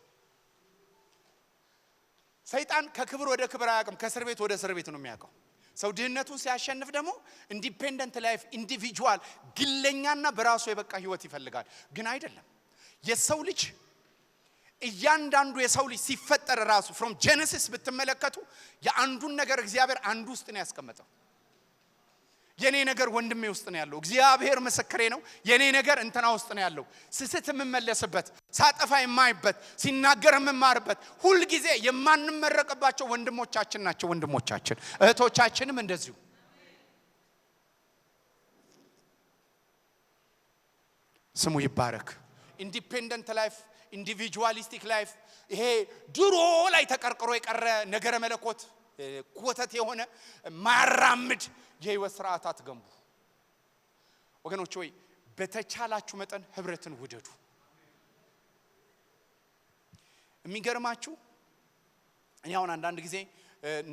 ሰይጣን ከክብር ወደ ክብር አያውቅም፣ ከእስር ቤት ወደ እስር ቤት ነው የሚያውቀው። ሰው ድህነቱን ሲያሸንፍ ደግሞ ኢንዲፔንደንት ላይፍ፣ ኢንዲቪጁዋል ግለኛና በራሱ የበቃ ህይወት ይፈልጋል። ግን አይደለም። የሰው ልጅ እያንዳንዱ የሰው ልጅ ሲፈጠር ራሱ from Genesis ብትመለከቱ የአንዱን ነገር እግዚአብሔር አንዱ ውስጥ ነው ያስቀመጠው። የኔ ነገር ወንድሜ ውስጥ ነው ያለው። እግዚአብሔር ምስክሬ ነው። የኔ ነገር እንትና ውስጥ ነው ያለው። ስስት የምመለስበት፣ ሳጠፋ የማይበት፣ ሲናገር የምማርበት፣ ሁሉ ጊዜ የማንመረቅባቸው ወንድሞቻችን ናቸው። ወንድሞቻችን እህቶቻችንም እንደዚሁ። ስሙ ይባረክ። ኢንዲፔንደንት ላይፍ፣ ኢንዲቪጁዋሊስቲክ ላይፍ፣ ይሄ ድሮ ላይ ተቀርቅሮ የቀረ ነገረ መለኮት ኮተት የሆነ ማራምድ የህይወት ስርዓት አትገንቡ። ወገኖች ሆይ በተቻላችሁ መጠን ህብረትን ውደዱ። የሚገርማችሁ እኔ አሁን አንዳንድ ጊዜ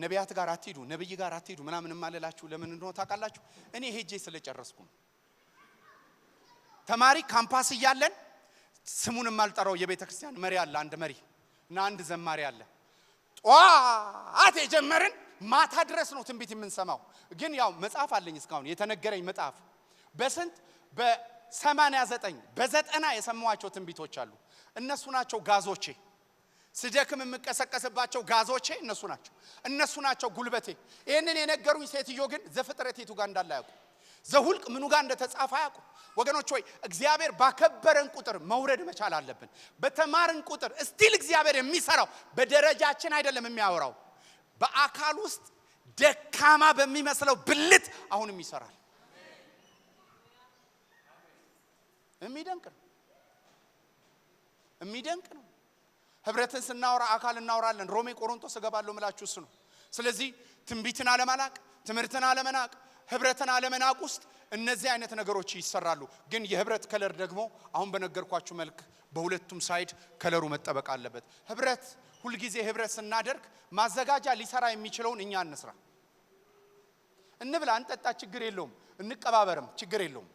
ነቢያት ጋር አትሂዱ፣ ነብይ ጋር አትሂዱ ምናምን ማለላችሁ ለምን እንደሆነ ታውቃላችሁ? እኔ ሄጄ ስለጨረስኩ ነው። ተማሪ ካምፓስ እያለን ስሙን ማልጠራው የቤተ ክርስቲያን መሪ አለ፣ አንድ መሪ እና አንድ ዘማሪ አለ። ጧት የጀመርን ማታ ድረስ ነው ትንቢት የምንሰማው። ግን ያው መጽሐፍ አለኝ እስካሁን የተነገረኝ መጽሐፍ በስንት በ89 በ90 የሰማዋቸው ትንቢቶች አሉ። እነሱ ናቸው ጋዞቼ። ስደክም የምቀሰቀስባቸው ጋዞቼ እነሱ ናቸው ጉልበቴ። ይሄንን የነገሩኝ ሴትዮ ግን ዘፍጥረት የቱ ጋር እንዳለ ያውቁ፣ ዘሁልቅ ምኑ ጋር እንደተጻፈ ያውቁ። ወገኖች ሆይ እግዚአብሔር ባከበረን ቁጥር መውረድ መቻል አለብን። በተማርን ቁጥር እስቲል እግዚአብሔር የሚሰራው በደረጃችን አይደለም የሚያወራው፣ በአካል ውስጥ ደካማ በሚመስለው ብልት አሁንም ይሰራል። የሚደንቅ ነው። ህብረትን ስናወራ አካል እናወራለን። ሮሜ ቆሮንቶስ እገባለሁ ምላችሁ እሱ ነው። ስለዚህ ትንቢትን አለማላቅ፣ ትምህርትን አለመናቅ፣ ህብረትን አለመናቅ ውስጥ እነዚህ አይነት ነገሮች ይሰራሉ። ግን የህብረት ከለር ደግሞ አሁን በነገርኳችሁ መልክ በሁለቱም ሳይድ ከለሩ መጠበቅ አለበት። ህብረት ሁሉ ጊዜ ህብረት ስናደርግ ማዘጋጃ ሊሰራ የሚችለውን እኛ እንስራ። እንብላ፣ እንጠጣ ችግር የለውም። እንቀባበርም ችግር የለውም።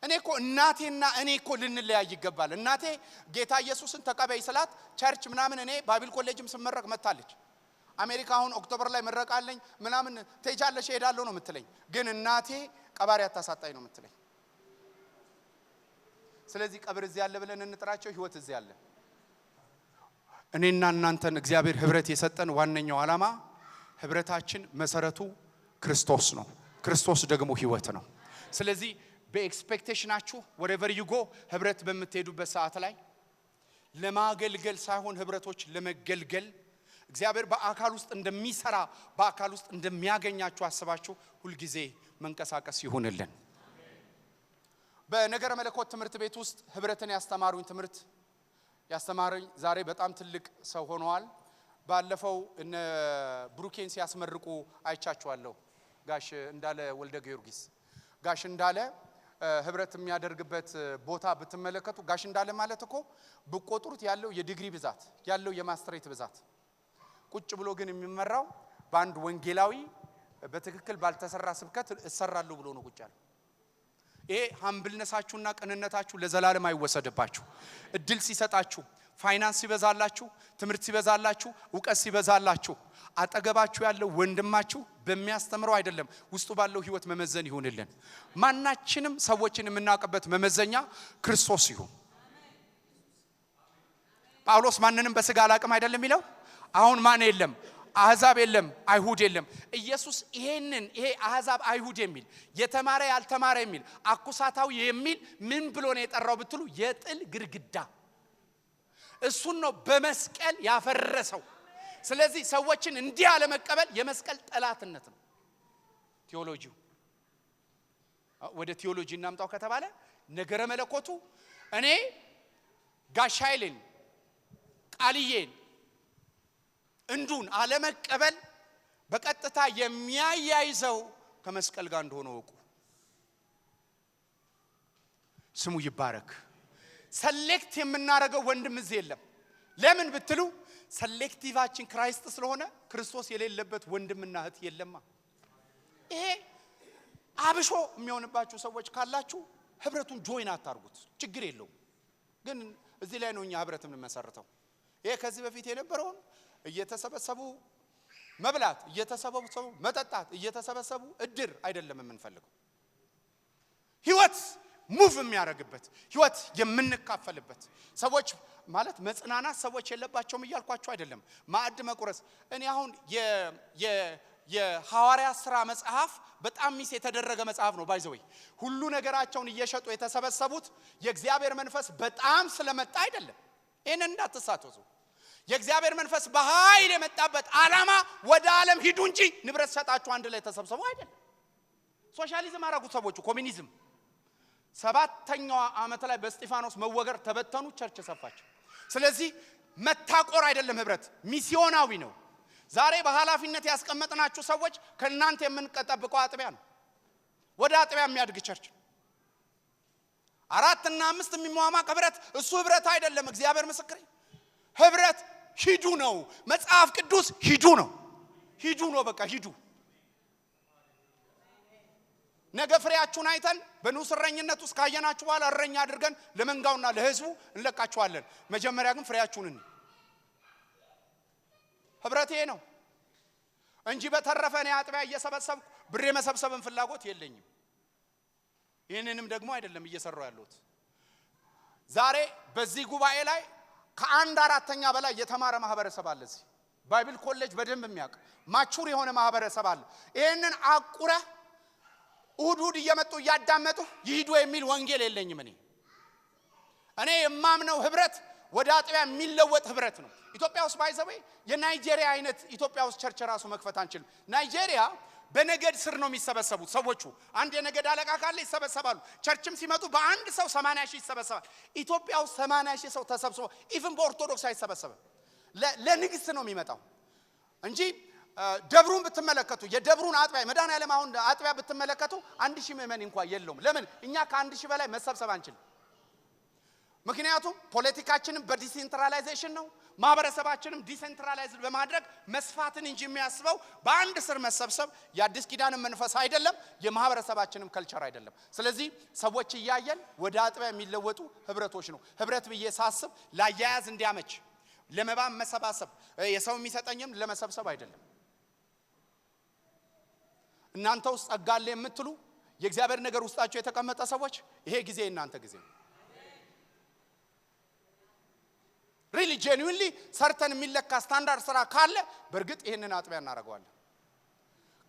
እኔ እኮ እናቴና እኔ እኮ ልንለያይ ይገባል። እናቴ ጌታ ኢየሱስን ተቀበይ ስላት ቸርች ምናምን እኔ ባይብል ኮሌጅም ስመረቅ መጣለች። አሜሪካ አሁን ኦክቶበር ላይ መረቃለኝ ምናምን ተይጃለሽ ሄዳለሁ ነው የምትለኝ። ግን እናቴ ቀባሪ አታሳጣኝ ነው የምትለኝ። ስለዚህ ቀብር እዚህ ያለ ብለን እንጥራቸው፣ ህይወት እዚህ ያለ። እኔና እናንተን እግዚአብሔር ህብረት የሰጠን ዋነኛው ዓላማ ህብረታችን መሰረቱ ክርስቶስ ነው። ክርስቶስ ደግሞ ህይወት ነው። ስለዚህ በኤክስፔክቴሽናችሁ wherever you go ህብረት በምትሄዱበት ሰዓት ላይ ለማገልገል ሳይሆን ህብረቶች ለመገልገል እግዚአብሔር በአካል ውስጥ እንደሚሰራ በአካል ውስጥ እንደሚያገኛችሁ አስባችሁ ሁሉ ጊዜ መንቀሳቀስ ይሁንልን። በነገረ መለኮት ትምህርት ቤት ውስጥ ህብረትን ያስተማሩኝ ትምህርት ያስተማሩኝ ዛሬ በጣም ትልቅ ሰው ሆነዋል። ባለፈው እነ ብሩኬን ሲያስመርቁ አይቻችኋለሁ። ጋሽ እንዳለ ወልደ ጊዮርጊስ ጋሽ እንዳለ ህብረት የሚያደርግበት ቦታ ብትመለከቱ ጋሽ እንዳለ ማለት እኮ በቆጥሩት ያለው የዲግሪ ብዛት ያለው የማስተሬት ብዛት ቁጭ ብሎ ግን የሚመራው በአንድ ወንጌላዊ በትክክል ባልተሰራ ስብከት እሰራለሁ ብሎ ነው ቁጭ ያለው። ይሄ ሃምብልነሳችሁና ቅንነታችሁ ለዘላለም አይወሰድባችሁ። እድል ሲሰጣችሁ፣ ፋይናንስ ሲበዛላችሁ፣ ትምህርት ሲበዛላችሁ፣ ዕውቀት ሲበዛላችሁ አጠገባችሁ ያለው ወንድማችሁ በሚያስተምረው አይደለም ውስጡ ባለው ህይወት መመዘን ይሁንልን። ማናችንም ሰዎችን የምናውቅበት መመዘኛ ክርስቶስ ይሁን። ጳውሎስ ማንንም በስጋ አላቅም አይደለም የሚለው። አሁን ማን የለም? አህዛብ የለም፣ አይሁድ የለም። ኢየሱስ ይሄ አህዛብ አይሁድ የሚል የተማረ ያልተማረ የሚል አኩሳታዊ የሚል ምን ብሎ ነው የጠራው ብትሉ የጥል ግድግዳ እሱን ነው በመስቀል ያፈረሰው። ስለዚህ ሰዎችን እንዲህ ያለ መቀበል የመስቀል ጠላትነት ነው። ቴዎሎጂው ወደ ቴዎሎጂ እናምጣው ከተባለ ነገረ መለኮቱ እኔ ጋሻይልን ቃልዬን እንዱን አለመቀበል በቀጥታ የሚያያይዘው ከመስቀል ጋር እንደሆነ ወቁ። ስሙ ይባረክ። ሰሌክት የምናረገው ወንድም እዚህ የለም። ለምን ብትሉ ሰሌክቲቫችን ክራይስት ስለሆነ ክርስቶስ የሌለበት ወንድምና እህት የለማ። ይሄ አብሾ የሚሆንባችሁ ሰዎች ካላችሁ ህብረቱን ጆይን አታርጉት፣ ችግር የለውም። ግን እዚህ ላይ ነው እኛ ህብረትን እንመሰርተው። ይሄ ከዚህ በፊት የነበረውን እየተሰበሰቡ መብላት፣ እየተሰበሰቡ መጠጣት፣ እየተሰበሰቡ እድር አይደለም የምንፈልገው። ህይወት ሙቭ የሚያረግበት ህይወት የምንካፈልበት ሰዎች ማለት መጽናናት ሰዎች የለባቸውም እያልኳቸው አይደለም። ማዕድ መቁረስ እኔ አሁን የሐዋርያ ሥራ መጽሐፍ በጣም ሚስ የተደረገ መጽሐፍ ነው። ባይዘው ሁሉ ነገራቸውን እየሸጡ የተሰበሰቡት የእግዚአብሔር መንፈስ በጣም ስለመጣ አይደለም። ይሄን እንዳትሳተፉ። የእግዚአብሔር መንፈስ በኃይል የመጣበት ዓላማ ወደ ዓለም ሂዱ እንጂ ንብረት ሸጣችሁ አንድ ላይ ተሰብሰቡ አይደለም። ሶሻሊዝም አረጉት ሰዎቹ፣ ኮሚኒዝም። ሰባተኛው ዓመት ላይ በስጢፋኖስ መወገር ተበተኑ፣ ቸርች ሰፋች። ስለዚህ መታቆር አይደለም ህብረት፣ ሚስዮናዊ ነው። ዛሬ በኃላፊነት ያስቀመጥናችሁ ሰዎች ከናንተ የምንቀጠብቀው አጥቢያ ነው። ወደ አጥቢያ የሚያድግ ቸርች 4 እና 5 የሚሟማ ህብረት እሱ ህብረት አይደለም። እግዚአብሔር ምስክሬ፣ ህብረት ሂዱ ነው። መጽሐፍ ቅዱስ ሂዱ ነው። ሂዱ ነው፣ በቃ ሂዱ። ነገ ፍሬያችሁን አይተን በንዑስ እረኝነት ውስጥ ካየናችሁ በኋላ እረኛ አድርገን ለመንጋውና ለህዝቡ እንለቃችኋለን። መጀመሪያ ግን ፍሬያችሁን ህብረቴ ነው እንጂ በተረፈ እኔ አጥቢያ እየሰበሰብኩ ብሬ መሰብሰብን ፍላጎት የለኝም። ይህንንም ደግሞ አይደለም እየሰራው ያለሁት። ዛሬ በዚህ ጉባኤ ላይ ከ1/4 በላይ የተማረ ማህበረሰብ አለ። እዚህ ባይብል ኮሌጅ በደንብ የሚያውቅ ማቹር የሆነ ማህበረሰብ አለ። ይሄንን አቁረ እሁድ እየመጡ እያዳመጡ ይሂዱ የሚል ወንጌል የለኝም። እኔ የማምነው ህብረት ወደ አጥቢያ የሚለወጥ ህብረት ነው። ኢትዮጵያ ውስጥ ባይዘው የናይጄሪያ አይነት ኢትዮጵያ ውስጥ ቸርች ራሱ መክፈት አንችልም። ናይጄሪያ በነገድ ስር ነው የሚሰበሰቡት ሰዎቹ። አንድ የነገድ አለቃ ካለ ይሰበሰባሉ። ቸርችም ሲመጡ በአንድ ሰው 80 ሺህ ይሰበሰባል። ኢትዮጵያ ውስጥ 80 ሺህ ሰው ተሰብስቦ ኢቭን በኦርቶዶክስ አይሰበሰብም። ለንግስ ነው የሚመጣው እንጂ ደብሩን ብትመለከቱ የደብሩን አጥቢያ መድኃኔዓለም አሁን አጥቢያ ብትመለከቱ 1000 ምዕመን እንኳን የለውም። ለምን? እኛ ከ1000 በላይ መሰብሰብ አንችልም። ምክንያቱም ፖለቲካችንም በዲሴንትራላይዜሽን ነው። ማህበረሰባችንም ዲሴንትራላይዝድ በማድረግ መስፋትን እንጂ የሚያስበው በአንድ ስር መሰብሰብ የአዲስ ኪዳንን መንፈስ አይደለም፣ የማህበረሰባችንም ከልቸር አይደለም። ስለዚህ ሰዎች እያየን ወደ አጥቢያ የሚለወጡ ህብረቶች ነው። ህብረት ብዬ ሳስብ ላያያዝ እንዲያመች ለመባም መሰባሰብ የሰው የሚሰጠኝም ለመሰብሰብ አይደለም። እናንተ ውስጥ ጸጋለ የምትሉ የእግዚአብሔር ነገር ውስጣችሁ የተቀመጠ ሰዎች ይሄ ጊዜ እናንተ ጊዜ ነው። ሪሊ ጄኒዩንሊ ሰርተን የሚለካ ስታንዳርድ ስራ ካለ በርግጥ ይሄንን አጥቢያ እናደርገዋለን።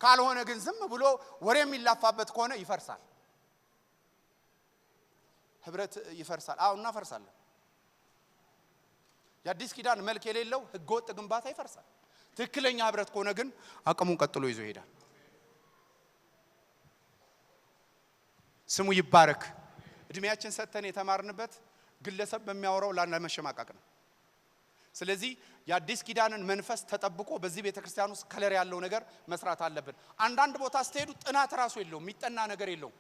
ካልሆነ ግን ዝም ብሎ ወሬ የሚላፋበት ከሆነ ይፈርሳል። ህብረት ይፈርሳል። አዎ እናፈርሳለን። የአዲስ ኪዳን መልክ የሌለው ህገወጥ ግንባታ ይፈርሳል። ትክክለኛ ህብረት ከሆነ ግን አቅሙን ቀጥሎ ይዞ ይሄዳል። ስሙ ይባረክ። እድሜያችን ሰተን የተማርንበት ግለሰብ በሚያወራው ላለመሸማቀቅ ነው። ስለዚህ የአዲስ ኪዳንን መንፈስ ተጠብቆ በዚህ ቤተክርስቲያን ውስጥ ከለር ያለው ነገር መስራት አለብን። አንዳንድ ቦታ ስትሄዱ ጥናት ራሱ የለውም፣ የሚጠና ነገር የለውም።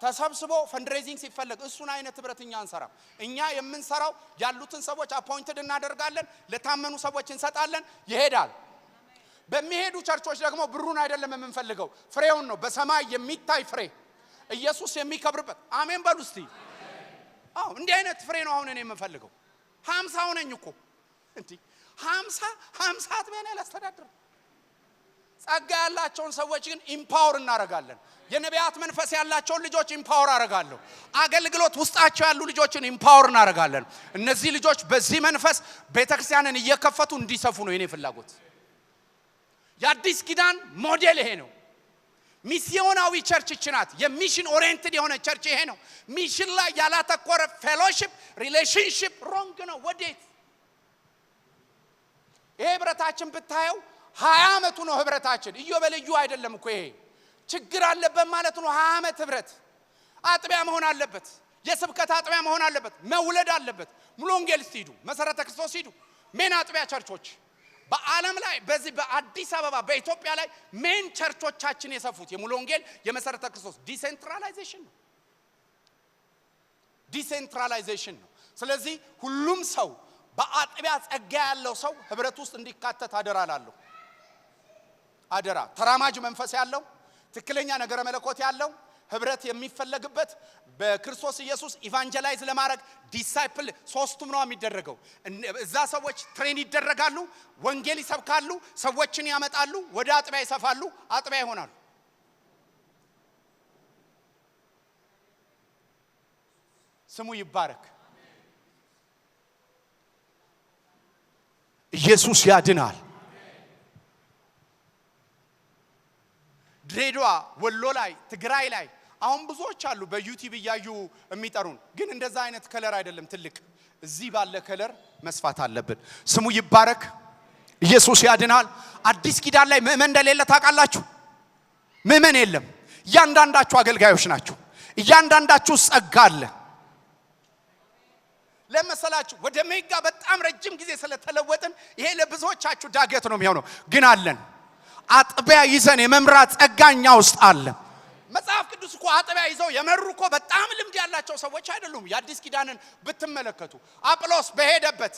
ተሰብስቦ ፈንድሬዚንግ ሲፈለግ እሱን አይነት ህብረትኛ አንሰራም። እኛ የምንሰራው ያሉትን ሰዎች አፖይንትድ እናደርጋለን፣ ለታመኑ ሰዎች እንሰጣለን፣ ይሄዳል። በሚሄዱ ቸርቾች ደግሞ ብሩን አይደለም የምንፈልገው፣ ፍሬውን ነው። በሰማይ የሚታይ ፍሬ ኢየሱስ የሚከብርበት። አሜን በሉ እስቲ። አዎ እንዲህ አይነት ፍሬ ነው አሁን እኔ የምፈልገው። 50 ሆነኝ እኮ እንዴ 50 አጥቢያ ነው ያስተዳድር። ጸጋ ያላቸውን ሰዎች ግን ኢምፓወር እናረጋለን። የነቢያት መንፈስ ያላቸውን ልጆች ኢምፓወር አረጋለሁ። አገልግሎት ውስጣቸው ያሉ ልጆችን ኢምፓወር እናረጋለን። እነዚህ ልጆች በዚህ መንፈስ ቤተክርስቲያንን እየከፈቱ እንዲሰፉ ነው የኔ ፍላጎት። የአዲስ ኪዳን ሞዴል ይሄ ነው። ሚስዮናዊ ቸርች ናት። የሚሽን ኦሪየንትድ የሆነ ቸርች ይሄ ነው። ሚሽን ላይ ያላተኮረ ፌሎሺፕ ሪሌሽንሺፕ ሮንግ ነው። ወዴት ይሄ ህብረታችን ብታየው 20 አመቱ ነው ህብረታችን። ኢዮቤልዩ አይደለም እኮ ይሄ ችግር አለበት ማለት ነው። 20 አመት ህብረት አጥቢያ መሆን አለበት። የስብከት አጥቢያ መሆን አለበት። መውለድ አለበት። ሙሉ ወንጌል ስትሄዱ መሰረተ ክርስቶስ ሂዱ። ሜን አጥቢያ ቸርቾች በዓለም ላይ በዚህ በአዲስ አበባ በኢትዮጵያ ላይ ሜን ቸርቾቻችን የሰፉት የሙሉ ወንጌል የመሰረተ ክርስቶስ ዲሴንትራላይዜሽን ነው። ስለዚህ ሁሉም ሰው በአጥቢያ ጸጋ ያለው ሰው ህብረት ውስጥ እንዲካተት አደራላለሁ። አደራ። ተራማጅ መንፈስ ያለው ትክክለኛ ነገረ መለኮት ያለው ህብረት የሚፈለግበት በክርስቶስ ኢየሱስ ኢቫንጀላይዝ ለማድረግ ዲሳይፕል ሶስቱም ነው የሚደረገው። እዛ ሰዎች ትሬን ይደረጋሉ፣ ወንጌል ይሰብካሉ፣ ሰዎችን ያመጣሉ፣ ወደ አጥቢያ ይሰፋሉ፣ አጥቢያ ይሆናሉ። ስሙ ይባረክ። ኢየሱስ ያድናል። ድሬዳዋ፣ ወሎ ላይ፣ ትግራይ ላይ አሁን ብዙዎች አሉ በዩቲዩብ እያዩ የሚጠሩን። ግን እንደዛ አይነት ከለር አይደለም። ትልቅ እዚህ ባለ ከለር መስፋት አለብን። ስሙ ይባረክ። ኢየሱስ ያድናል። አዲስ ኪዳን ላይ ምእመን እንደሌለ ታውቃላችሁ። ምእመን የለም። እያንዳንዳችሁ አገልጋዮች ናችሁ። እያንዳንዳችሁ ጸጋ አለ። ለመሰላችሁ ወደ ሜጋ በጣም ረጅም ጊዜ ስለተለወጥን ይሄ ለብዙዎቻችሁ ዳገት ነው የሚሆነው። ግን አለን አጥቢያ ይዘን የመምራት ጸጋኛ ውስጥ አለ። መጽሐፍ ቅዱስ እኮ አጥቢያ ይዘው የመሩ እኮ በጣም ልምድ ያላቸው ሰዎች አይደሉም። የአዲስ ኪዳንን ብትመለከቱ አጵሎስ በሄደበት፣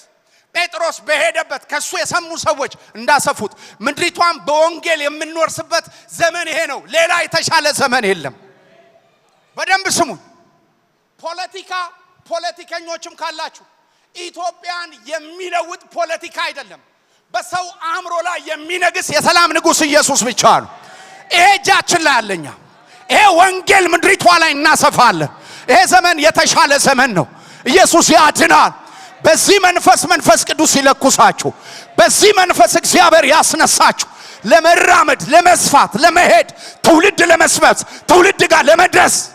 ጴጥሮስ በሄደበት ከሱ የሰሙ ሰዎች እንዳሰፉት ምድሪቷን በወንጌል የምንወርስበት ዘመን ይሄ ነው። ሌላ የተሻለ ዘመን የለም። በደንብ ስሙ። ፖለቲከኞችም ካላችሁ ኢትዮጵያን የሚለውጥ ፖለቲካ አይደለም። በሰው አእምሮ ላይ የሚነግስ የሰላም ንጉስ ኢየሱስ ብቻ ነው። ይሄ እጃችን ላይ አለኛ። ይሄ ወንጌል ምድሪቷ ላይ እናሰፋለን። ይሄ ዘመን የተሻለ ዘመን ነው። ኢየሱስ ያድናል። በዚህ መንፈስ ቅዱስ ይለኩሳችሁ። በዚህ መንፈስ እግዚአብሔር ያስነሳችሁ ለመራመድ፣ ለመስፋት፣ ለመሄድ፣ ትውልድ ለመስበክ፣ ትውልድ ጋር ለመድረስ